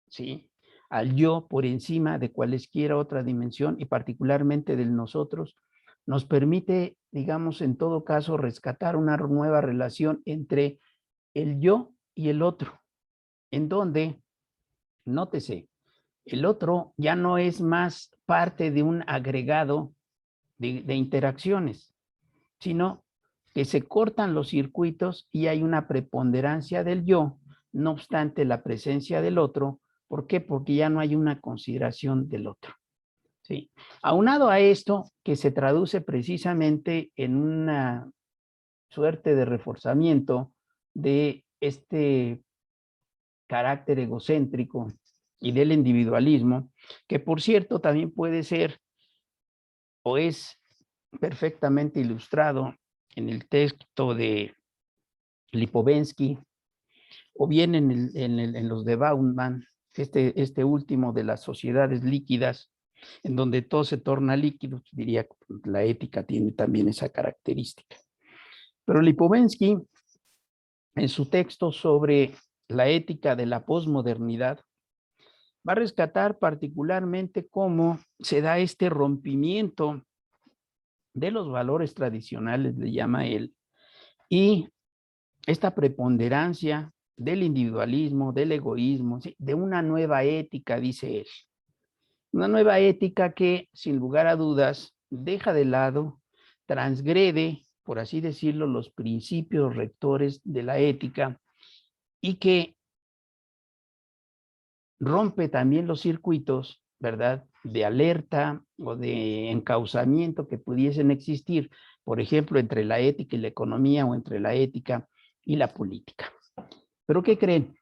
[SPEAKER 1] ¿sí? Al yo por encima de cualesquiera otra dimensión y particularmente del nosotros, nos permite, digamos, en todo caso, rescatar una nueva relación entre el yo y el otro, en donde, nótese, el otro ya no es más parte de un agregado de interacciones, sino que se cortan los circuitos y hay una preponderancia del yo, no obstante la presencia del otro. ¿Por qué? Porque ya no hay una consideración del otro. ¿Sí? Aunado a esto, que se traduce precisamente en una suerte de reforzamiento de este carácter egocéntrico y del individualismo, que por cierto también puede ser o es perfectamente ilustrado en el texto de Lipovensky o bien en los de Bauman, este último de las sociedades líquidas, en donde todo se torna líquido, diría que la ética tiene también esa característica. Pero Lipovensky, en su texto sobre la ética de la posmodernidad, va a rescatar particularmente cómo se da este rompimiento de los valores tradicionales, le llama él, y esta preponderancia del individualismo, del egoísmo, ¿sí? De una nueva ética, dice él. Una nueva ética que, sin lugar a dudas, deja de lado, transgrede, por así decirlo, los principios rectores de la ética y que rompe también los circuitos, ¿verdad?, de alerta o de encauzamiento que pudiesen existir, por ejemplo, entre la ética y la economía o entre la ética y la política. ¿Pero qué creen?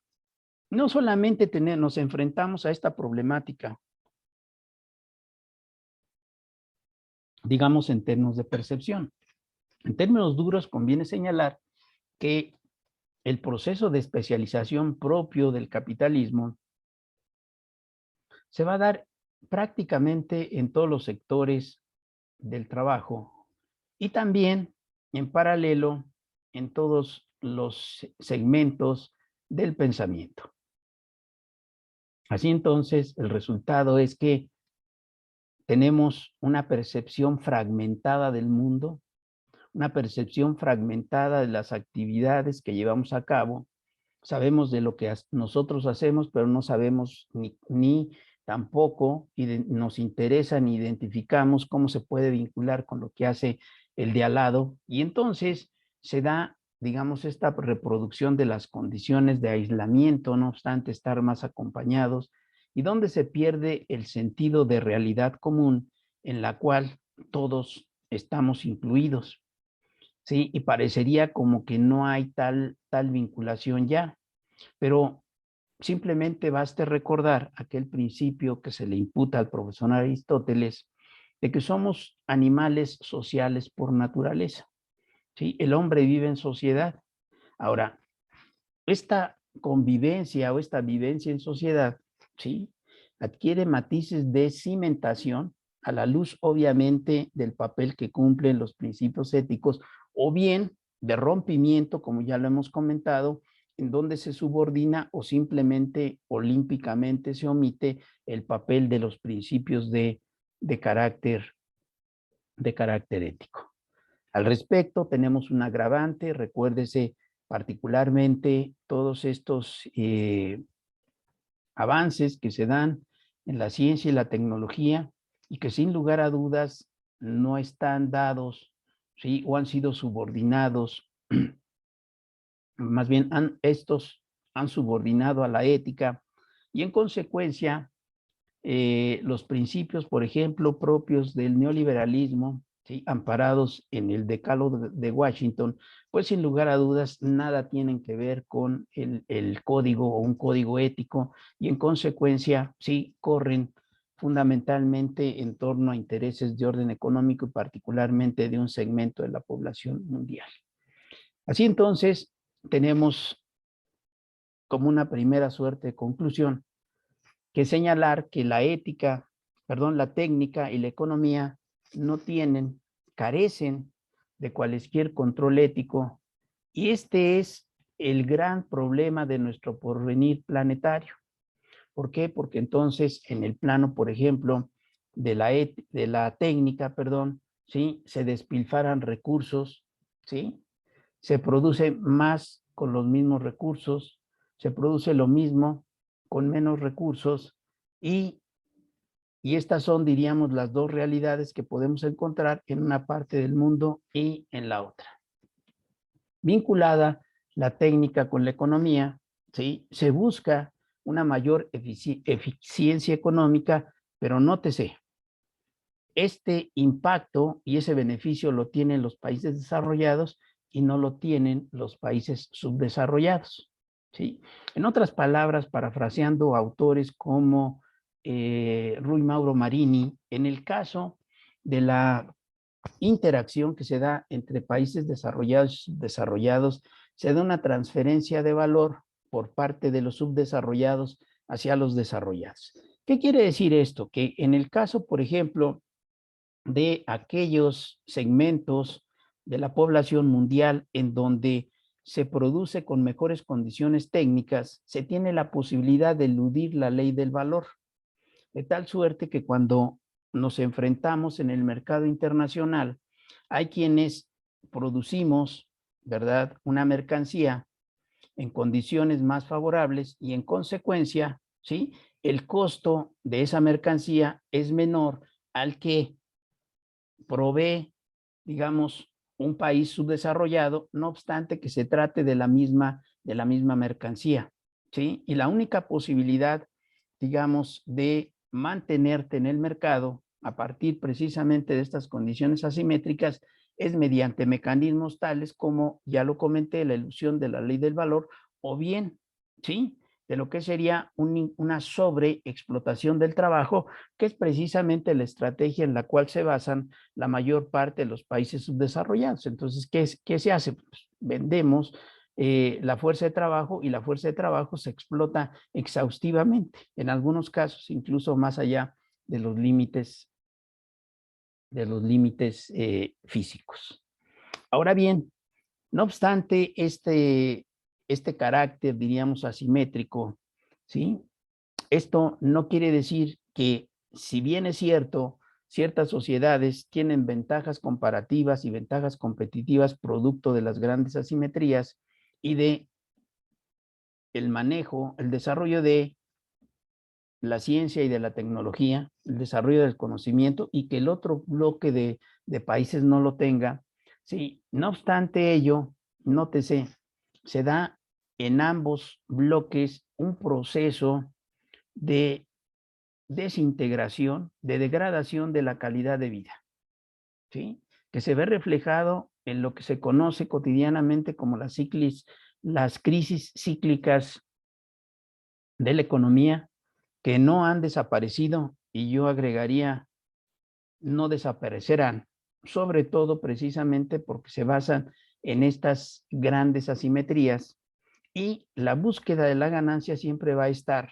[SPEAKER 1] No solamente nos enfrentamos a esta problemática, digamos, en términos de percepción. En términos duros, conviene señalar que el proceso de especialización propio del capitalismo se va a dar prácticamente en todos los sectores del trabajo y también en paralelo en todos los segmentos del pensamiento. Así entonces, el resultado es que tenemos una percepción fragmentada del mundo, una percepción fragmentada de las actividades que llevamos a cabo. Sabemos de lo que nosotros hacemos, pero no sabemos ni tampoco nos interesa ni identificamos cómo se puede vincular con lo que hace el de al lado. Y entonces se da, digamos, esta reproducción de las condiciones de aislamiento, no obstante estar más acompañados, y donde se pierde el sentido de realidad común en la cual todos estamos incluidos. ¿Sí? Y parecería como que no hay tal vinculación ya, pero simplemente baste recordar aquel principio que se le imputa al profesor Aristóteles de que somos animales sociales por naturaleza, ¿sí? El hombre vive en sociedad. Ahora, esta convivencia o esta vivencia en sociedad, ¿sí?, adquiere matices de cimentación a la luz, obviamente, del papel que cumplen los principios éticos, o bien de rompimiento, como ya lo hemos comentado, en donde se subordina o simplemente olímpicamente se omite el papel de los principios de carácter ético. Al respecto, tenemos un agravante, recuérdese particularmente todos estos avances que se dan en la ciencia y la tecnología y que sin lugar a dudas no están dados, ¿sí?, o han sido subordinados, más bien estos han subordinado a la ética y en consecuencia los principios, por ejemplo, propios del neoliberalismo, ¿sí?, amparados en el Decálogo de Washington, pues sin lugar a dudas nada tienen que ver con el código o un código ético y en consecuencia sí corren fundamentalmente en torno a intereses de orden económico y particularmente de un segmento de la población mundial. Así entonces, tenemos como una primera suerte de conclusión que señalar que la ética, perdón, la técnica y la economía no tienen, carecen de cualquier control ético y este es el gran problema de nuestro porvenir planetario. ¿Por qué? Porque entonces en el plano, por ejemplo, de la técnica, perdón, ¿sí?, se despilfarran recursos, ¿sí?, se produce más con los mismos recursos, se produce lo mismo con menos recursos y, y estas son, diríamos, las dos realidades que podemos encontrar en una parte del mundo y en la otra. Vinculada la técnica con la economía, ¿sí?, se busca una mayor eficiencia económica, pero nótese, este impacto y ese beneficio lo tienen los países desarrollados y no lo tienen los países subdesarrollados, ¿sí? En otras palabras, parafraseando autores como Rui Mauro Marini, en el caso de la interacción que se da entre países desarrollados y subdesarrollados, se da una transferencia de valor por parte de los subdesarrollados hacia los desarrollados. ¿Qué quiere decir esto? Que en el caso, por ejemplo, de aquellos segmentos de la población mundial en donde se produce con mejores condiciones técnicas, se tiene la posibilidad de eludir la ley del valor, de tal suerte que cuando nos enfrentamos en el mercado internacional, hay quienes producimos, ¿verdad?, una mercancía en condiciones más favorables y en consecuencia, ¿sí?, el costo de esa mercancía es menor al que provee, digamos, un país subdesarrollado, no obstante que se trate de la misma mercancía, ¿sí? Y la única posibilidad, digamos, de mantenerte en el mercado a partir precisamente de estas condiciones asimétricas es mediante mecanismos tales como, ya lo comenté, la ilusión de la ley del valor o bien, ¿sí?, de lo que sería una sobreexplotación del trabajo, que es precisamente la estrategia en la cual se basan la mayor parte de los países subdesarrollados. Entonces, ¿qué se hace? Pues vendemos la fuerza de trabajo y la fuerza de trabajo se explota exhaustivamente, en algunos casos incluso más allá de los límites, físicos. Ahora bien, no obstante este carácter, diríamos, asimétrico, ¿sí?, esto no quiere decir que, si bien es cierto, ciertas sociedades tienen ventajas comparativas y ventajas competitivas producto de las grandes asimetrías y de el manejo, el desarrollo de la ciencia y de la tecnología, el desarrollo del conocimiento y que el otro bloque de países no lo tenga. Sí, no obstante ello, nótese, se da en ambos bloques un proceso de desintegración, de degradación de la calidad de vida, ¿sí?, que se ve reflejado en lo que se conoce cotidianamente como las crisis cíclicas de la economía, que no han desaparecido y yo agregaría, no desaparecerán, sobre todo precisamente porque se basan en estas grandes asimetrías y la búsqueda de la ganancia siempre va a estar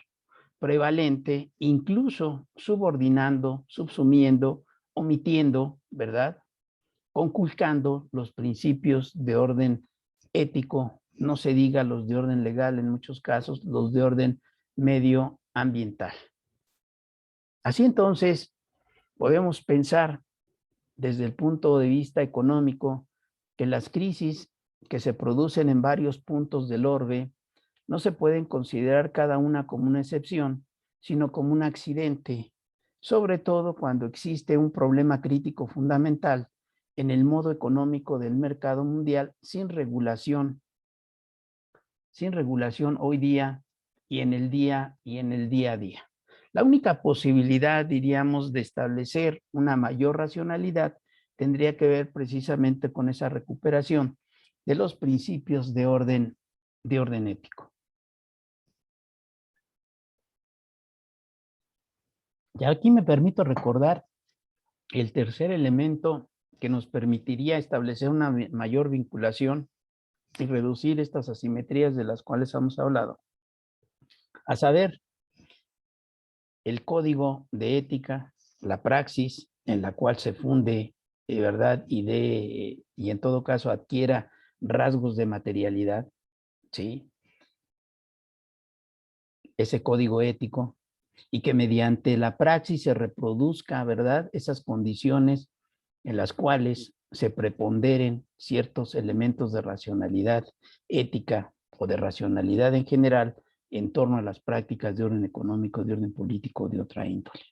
[SPEAKER 1] prevalente, incluso subordinando, subsumiendo, omitiendo, ¿verdad? Conculcando los principios de orden ético, no se diga los de orden legal en muchos casos, los de orden medioambiental. Así entonces, podemos pensar desde el punto de vista económico que las crisis que se producen en varios puntos del orbe no se pueden considerar cada una como una excepción, sino como un accidente, sobre todo cuando existe un problema crítico fundamental en el modo económico del mercado mundial sin regulación hoy día y en el día a día. La única posibilidad, diríamos, de establecer una mayor racionalidad tendría que ver precisamente con esa recuperación de los principios de orden ético. Y aquí me permito recordar el tercer elemento que nos permitiría establecer una mayor vinculación y reducir estas asimetrías de las cuales hemos hablado, a saber, el código de ética, la praxis en la cual se funde, ¿verdad? Y en todo caso adquiera rasgos de materialidad, ¿sí? Ese código ético, y que mediante la praxis se reproduzca, ¿verdad? Esas condiciones en las cuales se preponderen ciertos elementos de racionalidad ética o de racionalidad en general en torno a las prácticas de orden económico, de orden político, de otra índole.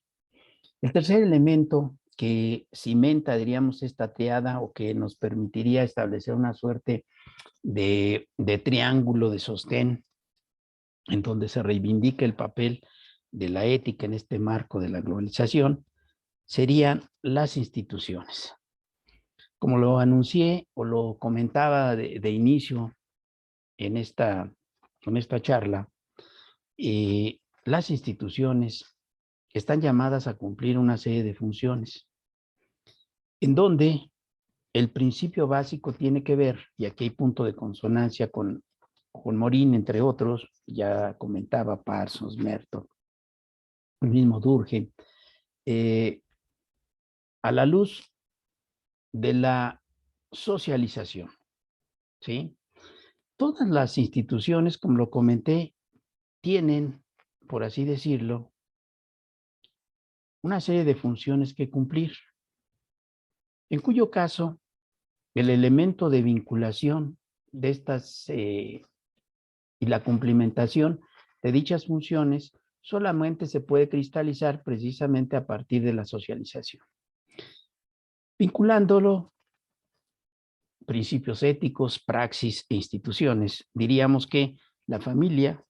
[SPEAKER 1] El tercer elemento que cimenta, diríamos, esta triada o que nos permitiría establecer una suerte de triángulo de sostén en donde se reivindica el papel de la ética en este marco de la globalización, serían las instituciones. Como lo anuncié o lo comentaba de inicio en esta charla, las instituciones están llamadas a cumplir una serie de funciones, en donde el principio básico tiene que ver, y aquí hay punto de consonancia con Morin, entre otros, ya comentaba Parsons, Merton, el mismo Durkheim, a la luz de la socialización, ¿sí? Todas las instituciones, como lo comenté, tienen, por así decirlo, una serie de funciones que cumplir, en cuyo caso el elemento de vinculación de estas y la cumplimentación de dichas funciones solamente se puede cristalizar precisamente a partir de la socialización. Vinculándolo, principios éticos, praxis e instituciones, diríamos que la familia,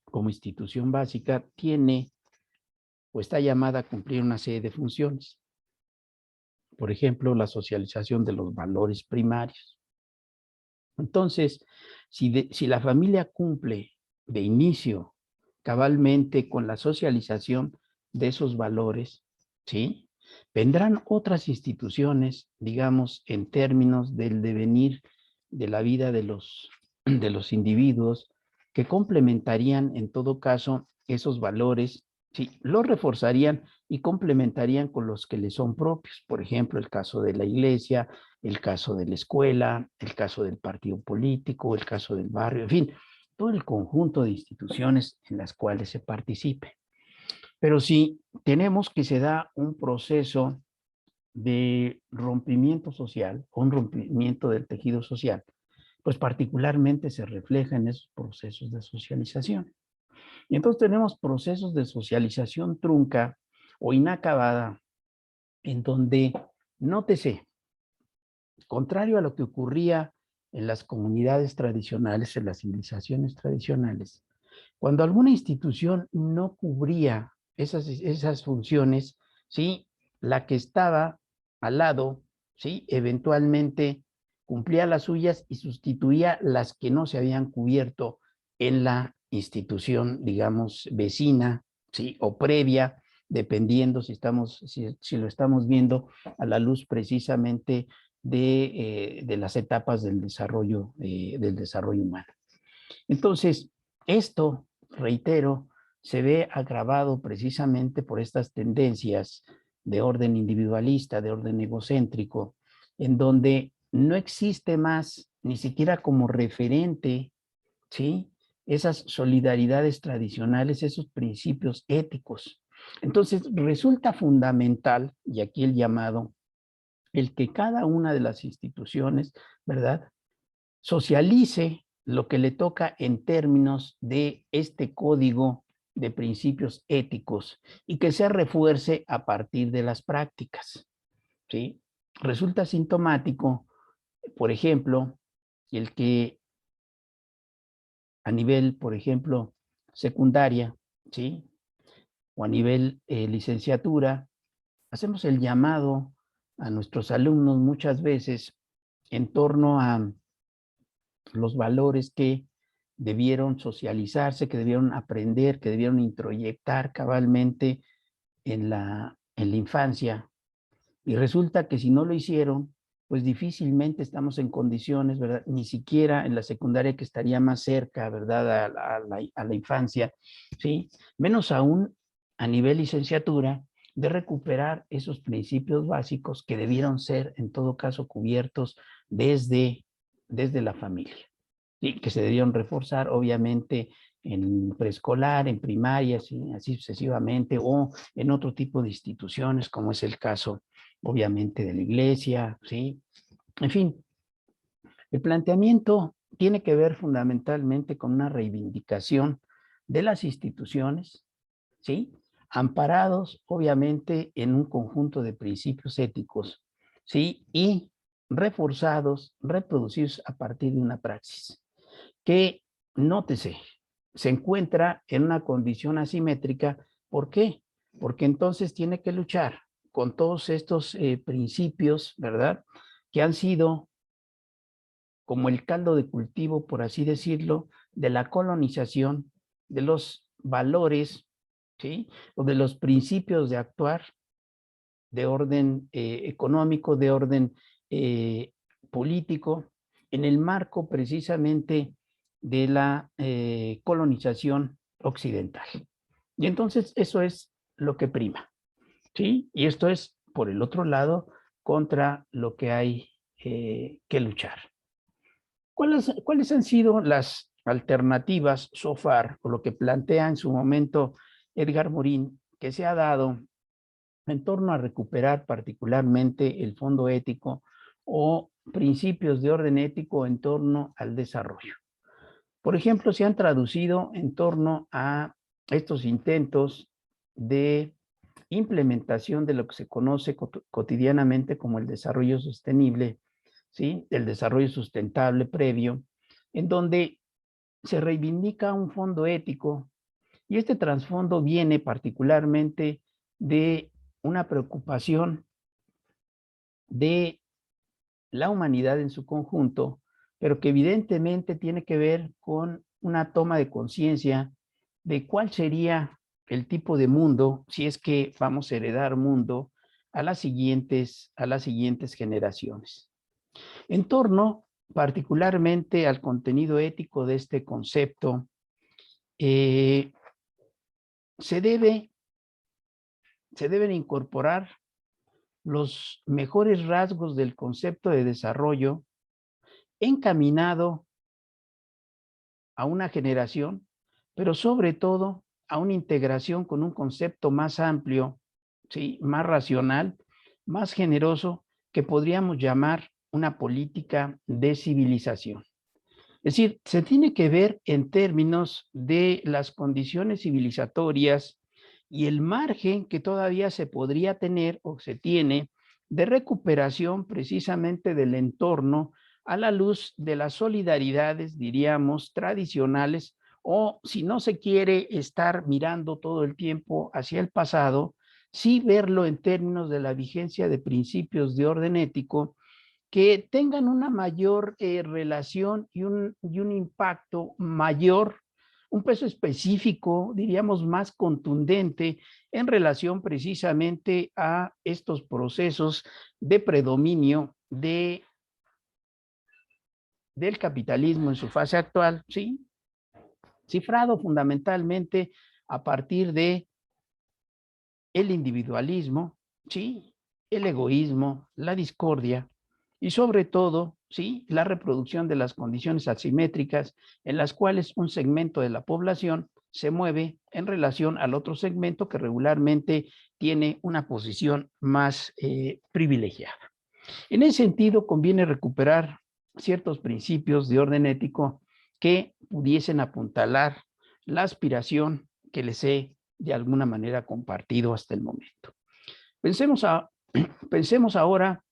[SPEAKER 1] como institución básica, tiene o está llamada a cumplir una serie de funciones. Por ejemplo, la socialización de los valores primarios. Entonces, si la familia cumple de inicio cabalmente con la socialización de esos valores, ¿sí? Vendrán otras instituciones, digamos, en términos del devenir de la vida de los individuos, que complementarían en todo caso esos valores, ¿sí? Los reforzarían y complementarían con los que les son propios. Por ejemplo, el caso de la iglesia, el caso de la escuela, el caso del partido político, el caso del barrio, en fin, todo el conjunto de instituciones en las cuales se participe. Pero si tenemos que se da un proceso de rompimiento social, un rompimiento del tejido social, pues particularmente se refleja en esos procesos de socialización. Y entonces tenemos procesos de socialización trunca o inacabada, en donde, nótese, contrario a lo que ocurría en las comunidades tradicionales, en las civilizaciones tradicionales, cuando alguna institución no cubría esas funciones, ¿sí? La que estaba al lado, ¿sí? Eventualmente cumplía las suyas y sustituía las que no se habían cubierto en la institución, digamos, vecina, ¿sí? O previa, dependiendo si lo estamos viendo a la luz precisamente de las etapas del desarrollo humano. Entonces, esto, reitero, se ve agravado precisamente por estas tendencias de orden individualista, de orden egocéntrico, en donde no existe más, ni siquiera como referente, ¿sí? Esas solidaridades tradicionales, esos principios éticos. Entonces, resulta fundamental, y aquí el llamado, el que cada una de las instituciones, ¿verdad?, socialice lo que le toca en términos de este código de principios éticos y que se refuerce a partir de las prácticas, ¿sí? Resulta sintomático, por ejemplo, el que a nivel, por ejemplo, secundaria, ¿sí? O a nivel licenciatura, hacemos el llamado a nuestros alumnos muchas veces en torno a los valores que debieron socializarse, que debieron aprender, que debieron introyectar cabalmente en la infancia. Y resulta que si no lo hicieron, pues difícilmente estamos en condiciones, ¿verdad? Ni siquiera en la secundaria, que estaría más cerca, ¿verdad? A la infancia, ¿sí? Menos aún a nivel licenciatura, de recuperar esos principios básicos que debieron ser, en todo caso, cubiertos desde la familia. Sí, que se debieron reforzar, obviamente, en preescolar, en primaria, ¿sí? Así sucesivamente, o en otro tipo de instituciones, como es el caso, obviamente, de la iglesia, ¿sí? En fin, el planteamiento tiene que ver fundamentalmente con una reivindicación de las instituciones, ¿sí? Amparados, obviamente, en un conjunto de principios éticos, ¿sí? Y reforzados, reproducidos a partir de una praxis que, nótese, se encuentra en una condición asimétrica. ¿Por qué? Porque entonces tiene que luchar con todos estos principios, ¿verdad? Que han sido como el caldo de cultivo, por así decirlo, de la colonización, de los valores, ¿sí? O de los principios de actuar de orden económico, de orden eh, político, en el marco precisamente de la colonización occidental. Y entonces eso es lo que prima, ¿sí? Y esto es, por el otro lado, contra lo que hay que luchar. ¿Cuáles han sido las alternativas so far, o lo que plantea en su momento Edgar Morin, que se ha dado en torno a recuperar particularmente el fondo ético o principios de orden ético en torno al desarrollo? Por ejemplo, se han traducido en torno a estos intentos de implementación de lo que se conoce cotidianamente como el desarrollo sostenible, ¿sí? El desarrollo sustentable previo, en donde se reivindica un fondo ético, y este trasfondo viene particularmente de una preocupación de la humanidad en su conjunto, pero que evidentemente tiene que ver con una toma de conciencia de cuál sería el tipo de mundo, si es que vamos a heredar mundo a las siguientes generaciones. En torno particularmente al contenido ético de este concepto, eh, se, debe, se deben incorporar los mejores rasgos del concepto de desarrollo encaminado a una generación, pero sobre todo a una integración con un concepto más amplio, ¿sí? Más racional, más generoso, que podríamos llamar una política de civilización. Es decir, se tiene que ver en términos de las condiciones civilizatorias y el margen que todavía se podría tener o se tiene de recuperación precisamente del entorno a la luz de las solidaridades, diríamos, tradicionales, o si no se quiere estar mirando todo el tiempo hacia el pasado, sí verlo en términos de la vigencia de principios de orden ético que tengan una mayor relación y un impacto mayor, un peso específico, diríamos, más contundente en relación precisamente a estos procesos de predominio del capitalismo en su fase actual, ¿sí? cifrado fundamentalmente a partir de el individualismo, ¿sí? El egoísmo, la discordia y sobre todo, ¿sí? La reproducción de las condiciones asimétricas en las cuales un segmento de la población se mueve en relación al otro segmento que regularmente tiene una posición más privilegiada. En ese sentido, conviene recuperar ciertos principios de orden ético que pudiesen apuntalar la aspiración que les he de alguna manera compartido hasta el momento. Pensemos, pensemos ahora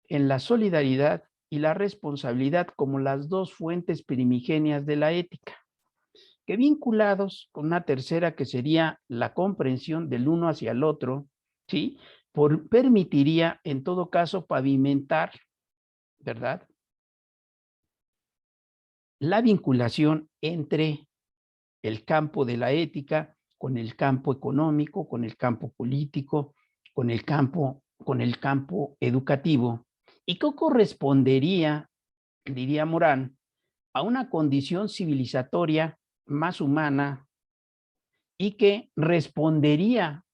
[SPEAKER 1] en la solidaridad y la responsabilidad como las dos fuentes primigenias de la ética, que vinculados con una tercera que sería la comprensión del uno hacia el otro, ¿sí? Permitiría en todo caso pavimentar, ¿verdad? La vinculación entre el campo de la ética con el campo económico, con el campo político, con el campo educativo, y que correspondería, diría Morán, a una condición civilizatoria más humana y que respondería,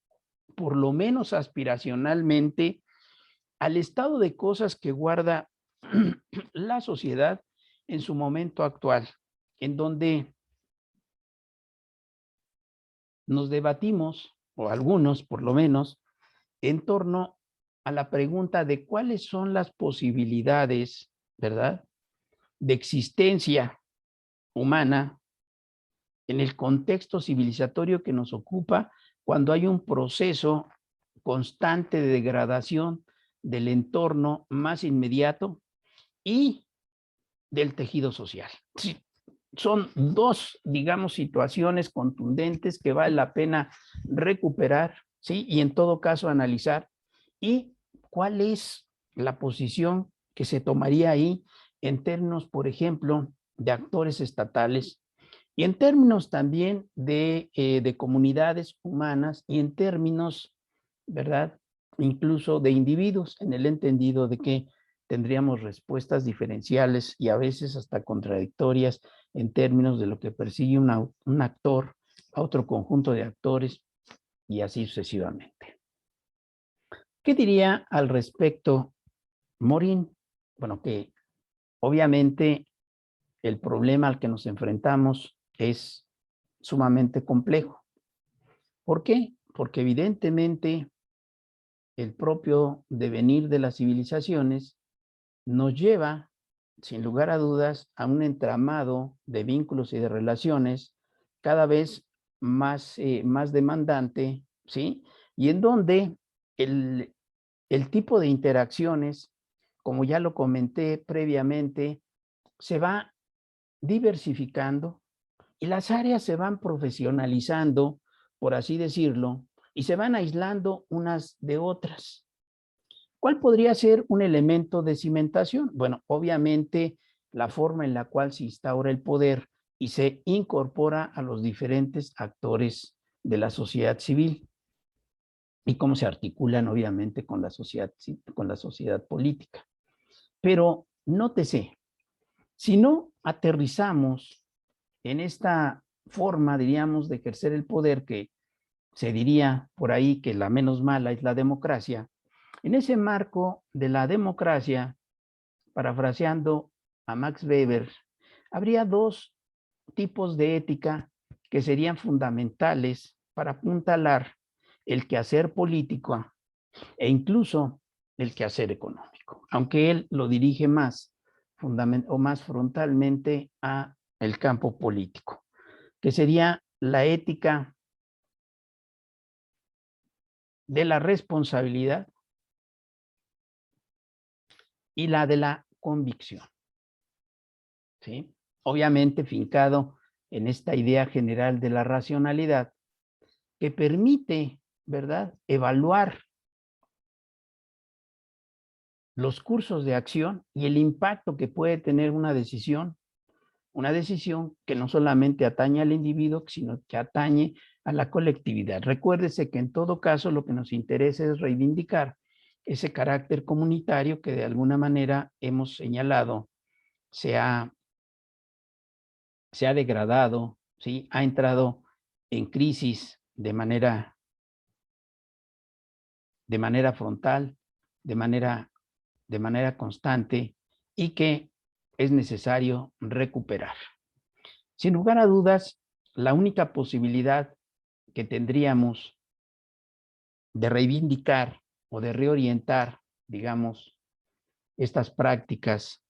[SPEAKER 1] por lo menos aspiracionalmente, al estado de cosas que guarda la sociedad en su momento actual, en donde nos debatimos, o algunos por lo menos, en torno a la pregunta de cuáles son las posibilidades, ¿verdad?, de existencia humana en el contexto civilizatorio que nos ocupa cuando hay un proceso constante de degradación del entorno más inmediato y del tejido social. Sí, son dos, digamos, situaciones contundentes que vale la pena recuperar, ¿sí? Y en todo caso analizar. ¿Y cuál es la posición que se tomaría ahí en términos, por ejemplo, de actores estatales y en términos también de comunidades humanas y en términos, ¿verdad?, incluso de individuos, en el entendido de que tendríamos respuestas diferenciales y a veces hasta contradictorias en términos de lo que persigue un actor a otro conjunto de actores y así sucesivamente. ¿Qué diría al respecto Morin? Bueno, que obviamente el problema al que nos enfrentamos es sumamente complejo. ¿Por qué? Porque evidentemente el propio devenir de las civilizaciones nos lleva, sin lugar a dudas, a un entramado de vínculos y de relaciones cada vez más demandante, ¿sí? Y en donde el, el tipo de interacciones, como ya lo comenté previamente, se va diversificando y las áreas se van profesionalizando, por así decirlo, y se van aislando unas de otras. ¿Cuál podría ser un elemento de cimentación? Bueno, obviamente la forma en la cual se instaura el poder y se incorpora a los diferentes actores de la sociedad civil y cómo se articulan obviamente con la sociedad política. Pero nótese, si no aterrizamos en esta forma, diríamos, de ejercer el poder, que se diría por ahí que la menos mala es la democracia, en ese marco de la democracia, parafraseando a Max Weber, habría dos tipos de ética que serían fundamentales para apuntalar el quehacer político e incluso el quehacer económico, aunque él lo dirige más, o más frontalmente a el campo político, que sería la ética de la responsabilidad y la de la convicción, ¿sí? Obviamente fincado en esta idea general de la racionalidad que permite, ¿verdad?, evaluar los cursos de acción y el impacto que puede tener una decisión que no solamente atañe al individuo, sino que atañe a la colectividad. Recuérdese que en todo caso lo que nos interesa es reivindicar ese carácter comunitario que de alguna manera hemos señalado se ha degradado, ¿sí? Ha entrado en crisis de manera frontal, de manera constante, y que es necesario recuperar. Sin lugar a dudas, la única posibilidad que tendríamos de reivindicar o de reorientar, digamos, estas prácticas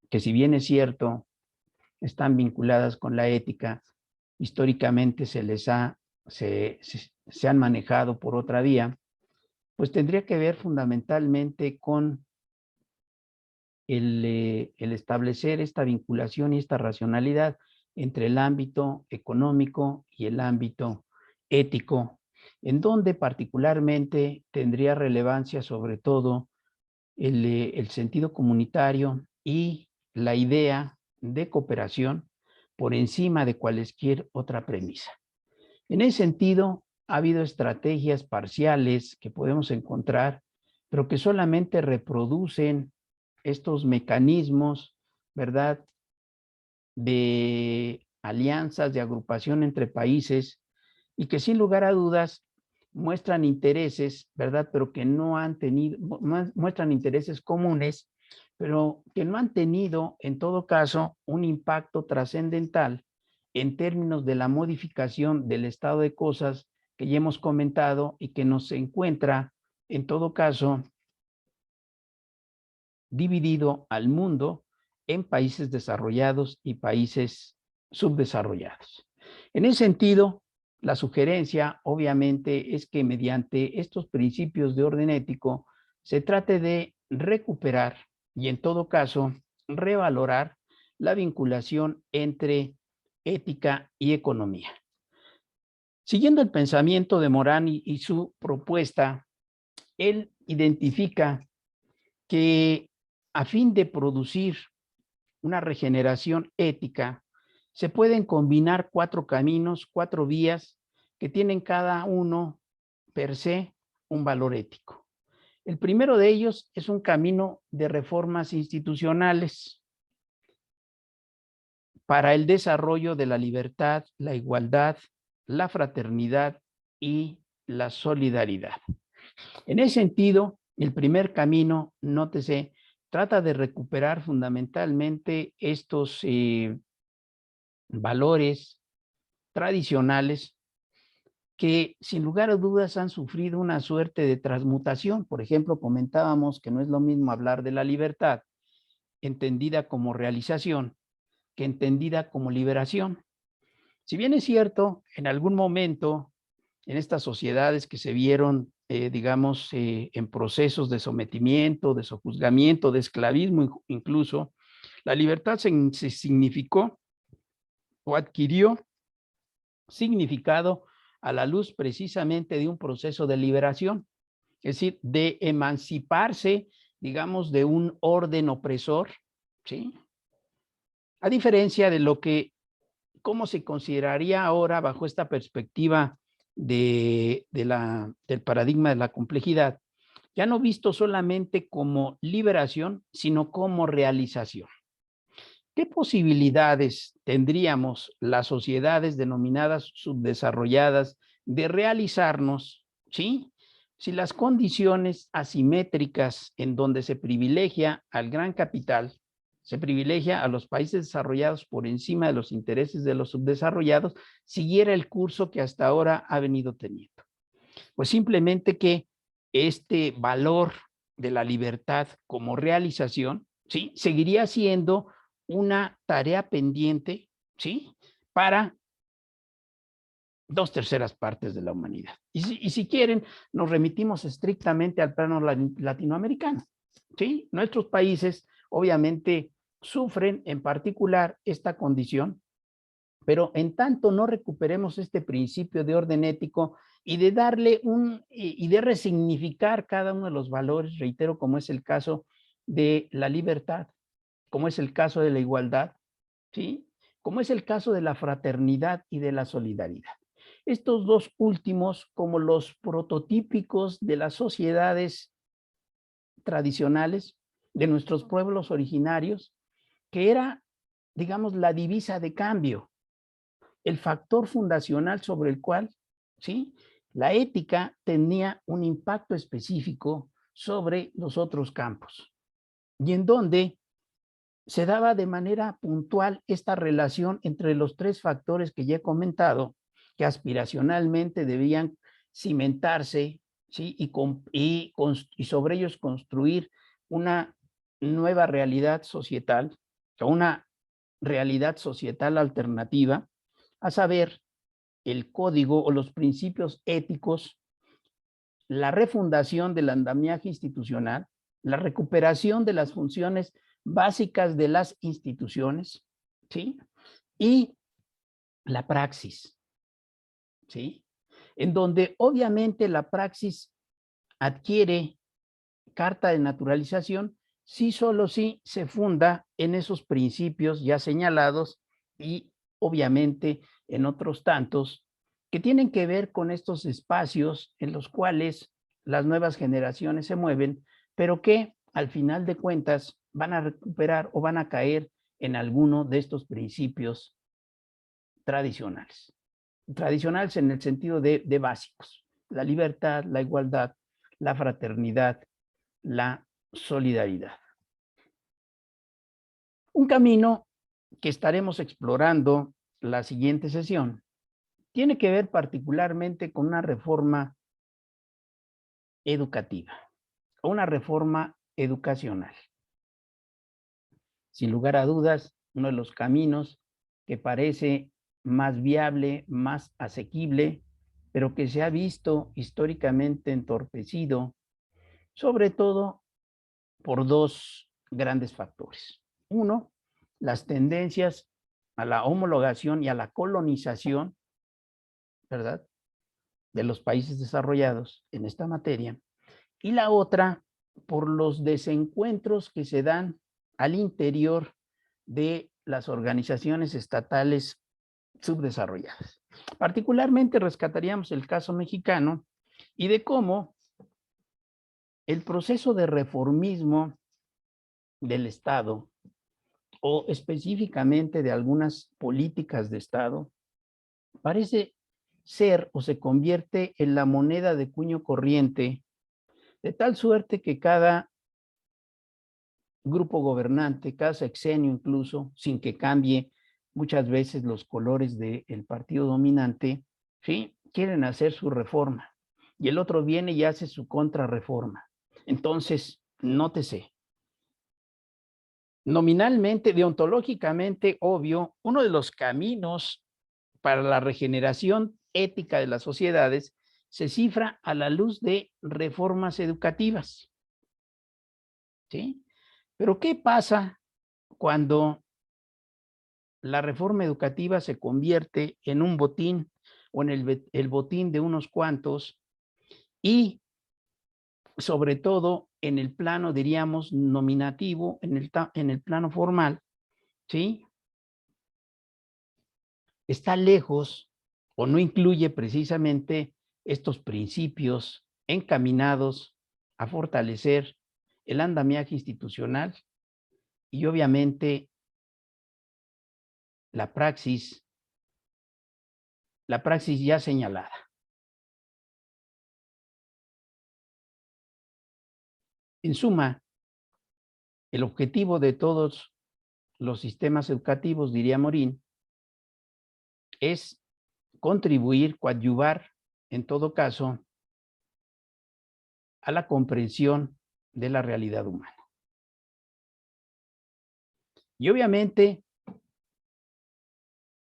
[SPEAKER 1] que, si bien es cierto, están vinculadas con la ética, históricamente se han manejado por otra vía, pues tendría que ver fundamentalmente con el establecer esta vinculación y esta racionalidad entre el ámbito económico y el ámbito ético, en donde particularmente tendría relevancia sobre todo el sentido comunitario y la idea de cooperación por encima de cualquier otra premisa. En ese sentido, ha habido estrategias parciales que podemos encontrar, pero que solamente reproducen estos mecanismos, ¿verdad?, de alianzas, de agrupación entre países, y que sin lugar a dudas muestran intereses, ¿verdad?, pero que no han tenido, muestran intereses comunes, pero que no han tenido, en todo caso, un impacto trascendental en términos de la modificación del estado de cosas que ya hemos comentado y que nos encuentra, en todo caso, dividido al mundo en países desarrollados y países subdesarrollados. En ese sentido, la sugerencia, obviamente, es que mediante estos principios de orden ético se trate de recuperar y, en todo caso, revalorar la vinculación entre ética y economía. Siguiendo el pensamiento de Morán y su propuesta, él identifica que, a fin de producir una regeneración ética, se pueden combinar 4 caminos, 4 vías que tienen cada uno per se un valor ético. El primero de ellos es un camino de reformas institucionales para el desarrollo de la libertad, la igualdad, la fraternidad y la solidaridad. En ese sentido, el primer camino, nótese, trata de recuperar fundamentalmente estos valores tradicionales que, sin lugar a dudas, han sufrido una suerte de transmutación. Por ejemplo, comentábamos que no es lo mismo hablar de la libertad entendida como realización que entendida como liberación. Si bien es cierto, en algún momento, en estas sociedades que se vieron, digamos, en procesos de sometimiento, de sojuzgamiento, de esclavismo incluso, la libertad se significó o adquirió significado a la luz precisamente de un proceso de liberación, es decir, de emanciparse, digamos, de un orden opresor, ¿sí? A diferencia de lo que, cómo se consideraría ahora bajo esta perspectiva del paradigma de la complejidad, ya no visto solamente como liberación, sino como realización. ¿Qué posibilidades tendríamos las sociedades denominadas subdesarrolladas de realizarnos, ¿sí?, si las condiciones asimétricas en donde se privilegia al gran capital, se privilegia a los países desarrollados por encima de los intereses de los subdesarrollados, siguiera el curso que hasta ahora ha venido teniendo? Pues simplemente que este valor de la libertad como realización, ¿sí?, seguiría siendo una tarea pendiente, ¿sí?, para 2/3 partes de la humanidad. Y si quieren, nos remitimos estrictamente al plano latinoamericano, ¿sí? Nuestros países, obviamente, sufren en particular esta condición, pero en tanto no recuperemos este principio de orden ético y de darle y de resignificar cada uno de los valores, reitero, como es el caso de la libertad, como es el caso de la igualdad, ¿sí?, como es el caso de la fraternidad y de la solidaridad. Estos dos últimos, como los prototípicos de las sociedades tradicionales de nuestros pueblos originarios, que era, digamos, la divisa de cambio. el factor fundacional sobre el cual, ¿sí?, la ética tenía un impacto específico sobre los otros campos, y en donde se daba de manera puntual esta relación entre los tres factores que ya he comentado, que aspiracionalmente debían cimentarse, ¿sí?, y sobre ellos construir una nueva realidad societal, o una realidad societal alternativa, a saber, el código o los principios éticos, la refundación del andamiaje institucional, la recuperación de las funciones básicas de las instituciones, ¿sí?, y la praxis, ¿sí?, en donde obviamente la praxis adquiere carta de naturalización si solo si se funda en esos principios ya señalados y obviamente en otros tantos que tienen que ver con estos espacios en los cuales las nuevas generaciones se mueven, pero que al final de cuentas van a recuperar o van a caer en alguno de estos principios tradicionales. Tradicionales en el sentido de básicos: la libertad, la igualdad, la fraternidad, la solidaridad. Un camino que estaremos explorando la siguiente sesión tiene que ver particularmente con una reforma educativa o una reforma educacional. Sin lugar a dudas, uno de los caminos que parece más viable, más asequible, pero que se ha visto históricamente entorpecido, sobre todo por dos grandes factores. Uno, las tendencias a la homologación y a la colonización, ¿verdad?, de los países desarrollados en esta materia. Y la otra, por los desencuentros que se dan al interior de las organizaciones estatales subdesarrolladas. Particularmente rescataríamos el caso mexicano y de cómo el proceso de reformismo del Estado, o específicamente de algunas políticas de Estado, parece ser o se convierte en la moneda de cuño corriente, de tal suerte que cada grupo gobernante, cada sexenio incluso, sin que cambie muchas veces los colores del partido dominante, ¿sí?, quieren hacer su reforma, y el otro viene y hace su contrarreforma. Entonces, nótese, nominalmente, deontológicamente, obvio, uno de los caminos para la regeneración ética de las sociedades se cifra a la luz de reformas educativas, ¿sí? Pero ¿qué pasa cuando la reforma educativa se convierte en un botín o en el botín de unos cuantos y sobre todo en el plano, diríamos, nominativo, en el plano formal, ¿sí? Está lejos o no incluye precisamente estos principios encaminados a fortalecer el andamiaje institucional y obviamente la praxis ya señalada. En suma, el objetivo de todos los sistemas educativos, diría Morín, es contribuir, coadyuvar, en todo caso, a la comprensión de la realidad humana. Y obviamente,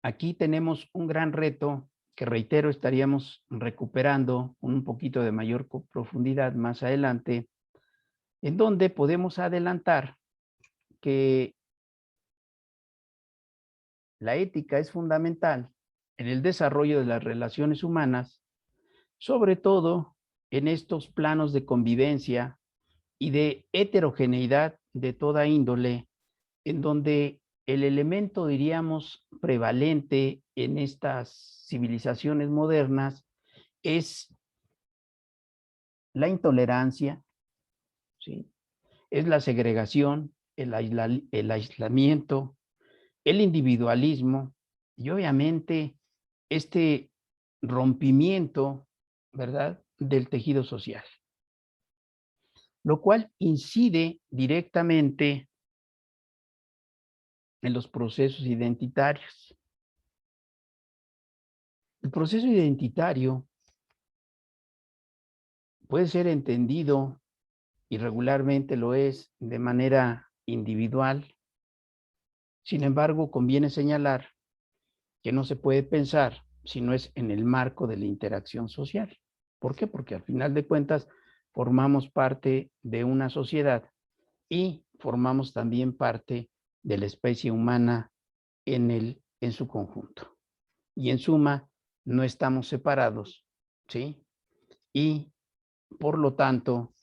[SPEAKER 1] aquí tenemos un gran reto que, reitero, estaríamos recuperando con un poquito de mayor profundidad más adelante, en donde podemos adelantar que la ética es fundamental en el desarrollo de las relaciones humanas, sobre todo en estos planos de convivencia y de heterogeneidad de toda índole, en donde el elemento, diríamos, prevalente en estas civilizaciones modernas es la intolerancia, ¿sí?, es la segregación, el aislamiento, el individualismo y obviamente este rompimiento, ¿verdad?, del tejido social, lo cual incide directamente en los procesos identitarios. El proceso identitario puede ser entendido, y regularmente lo es, de manera individual. Sin embargo, conviene señalar que no se puede pensar si no es en el marco de la interacción social. ¿Por qué? Porque al final de cuentas formamos parte de una sociedad y formamos también parte de la especie humana en su conjunto. Y en suma, no estamos separados, ¿sí? Y por lo tanto,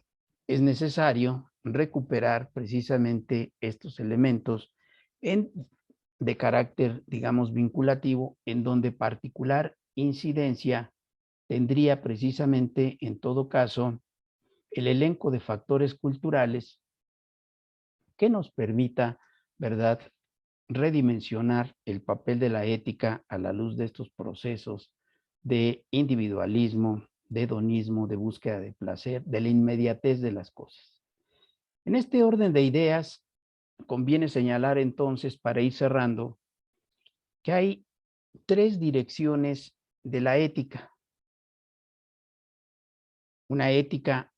[SPEAKER 1] es necesario recuperar precisamente estos elementos en, de carácter, digamos, vinculativo, en donde particular incidencia tendría precisamente, en todo caso, el elenco de factores culturales que nos permita, ¿verdad?, redimensionar el papel de la ética a la luz de estos procesos de individualismo, de hedonismo, de búsqueda de placer, de la inmediatez de las cosas. En este orden de ideas, conviene señalar entonces, para ir cerrando, que hay tres direcciones de la ética. Una ética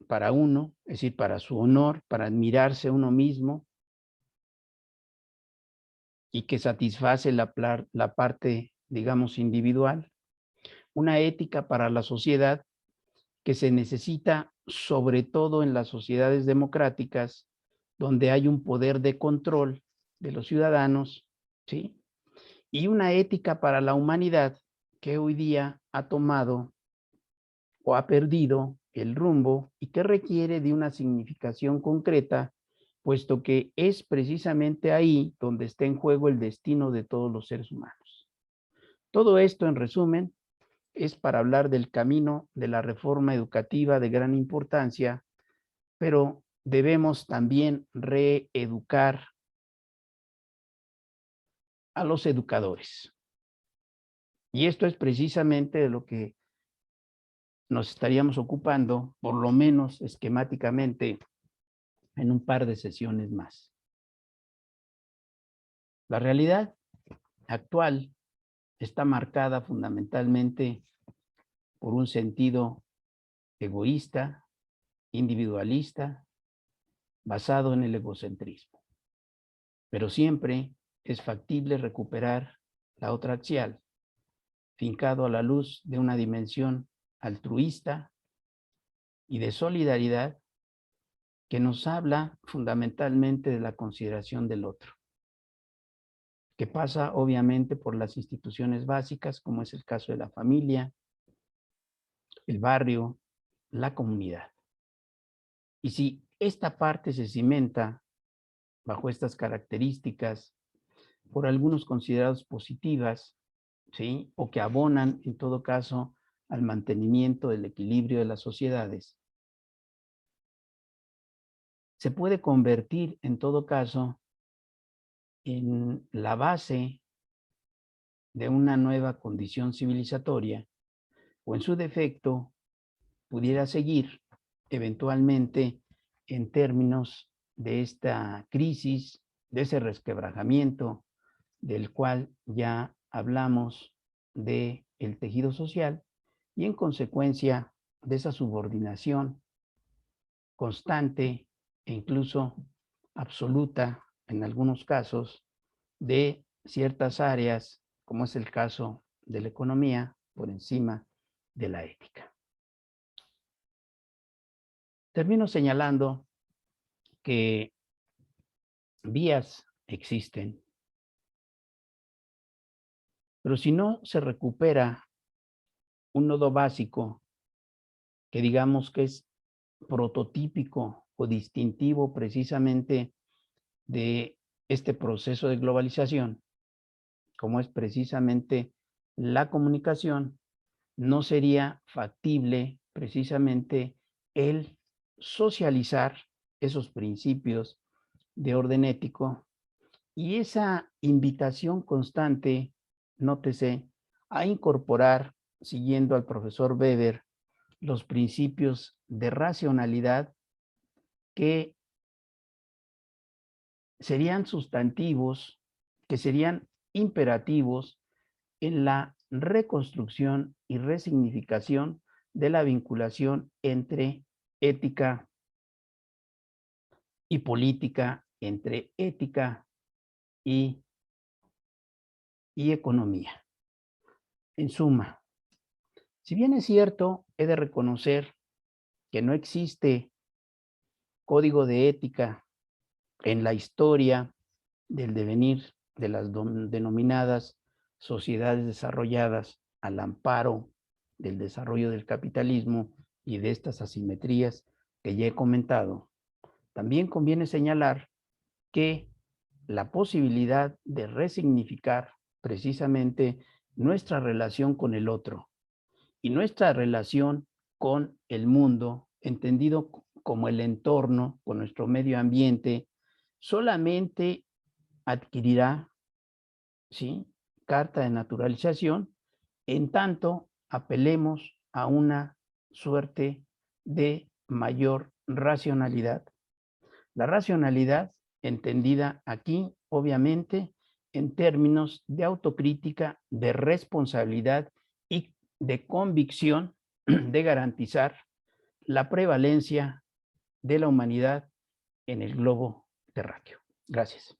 [SPEAKER 1] para uno, es decir, para su honor, para admirarse uno mismo y que satisface la parte, digamos, individual. Una ética para la sociedad que se necesita sobre todo en las sociedades democráticas, donde hay un poder de control de los ciudadanos, ¿sí? Y una ética para la humanidad que hoy día ha tomado o ha perdido el rumbo y que requiere de una significación concreta, puesto que es precisamente ahí donde está en juego el destino de todos los seres humanos. Todo esto, en resumen, es para hablar del camino de la reforma educativa de gran importancia, pero debemos también reeducar a los educadores. Y esto es precisamente de lo que nos estaríamos ocupando, por lo menos esquemáticamente, en un par de sesiones más. La realidad actual está marcada fundamentalmente por un sentido egoísta, individualista, basado en el egocentrismo. Pero siempre es factible recuperar la otra axial, fincado a la luz de una dimensión altruista y de solidaridad que nos habla fundamentalmente de la consideración del otro, que pasa obviamente por las instituciones básicas, como es el caso de la familia, el barrio, la comunidad. Y si esta parte se cimenta bajo estas características, por algunos considerados positivas, ¿sí?, o que abonan en todo caso al mantenimiento del equilibrio de las sociedades, se puede convertir en todo caso en la base de una nueva condición civilizatoria, o en su defecto pudiera seguir eventualmente en términos de esta crisis, de ese resquebrajamiento del cual ya hablamos del tejido social y en consecuencia de esa subordinación constante e incluso absoluta en algunos casos de ciertas áreas, como es el caso de la economía, por encima de la ética. Termino señalando que vías existen, pero si no se recupera un nodo básico que digamos que es prototípico o distintivo precisamente de este proceso de globalización, como es precisamente la comunicación, no sería factible precisamente el socializar esos principios de orden ético y esa invitación constante nótese, a incorporar, siguiendo al profesor Weber, los principios de racionalidad que serían sustantivos, que serían imperativos en la reconstrucción y resignificación de la vinculación entre ética y política, entre ética y economía. En suma, si bien es cierto, he de reconocer que no existe código de ética en la historia del devenir de las denominadas sociedades desarrolladas al amparo del desarrollo del capitalismo y de estas asimetrías que ya he comentado, también conviene señalar que la posibilidad de resignificar precisamente nuestra relación con el otro y nuestra relación con el mundo, entendido como el entorno, con nuestro medio ambiente, solamente adquirirá, ¿sí?, carta de naturalización en tanto apelemos a una suerte de mayor racionalidad. La racionalidad entendida aquí, obviamente, en términos de autocrítica, de responsabilidad y de convicción de garantizar la prevalencia de la humanidad en el globo terráqueo. Gracias.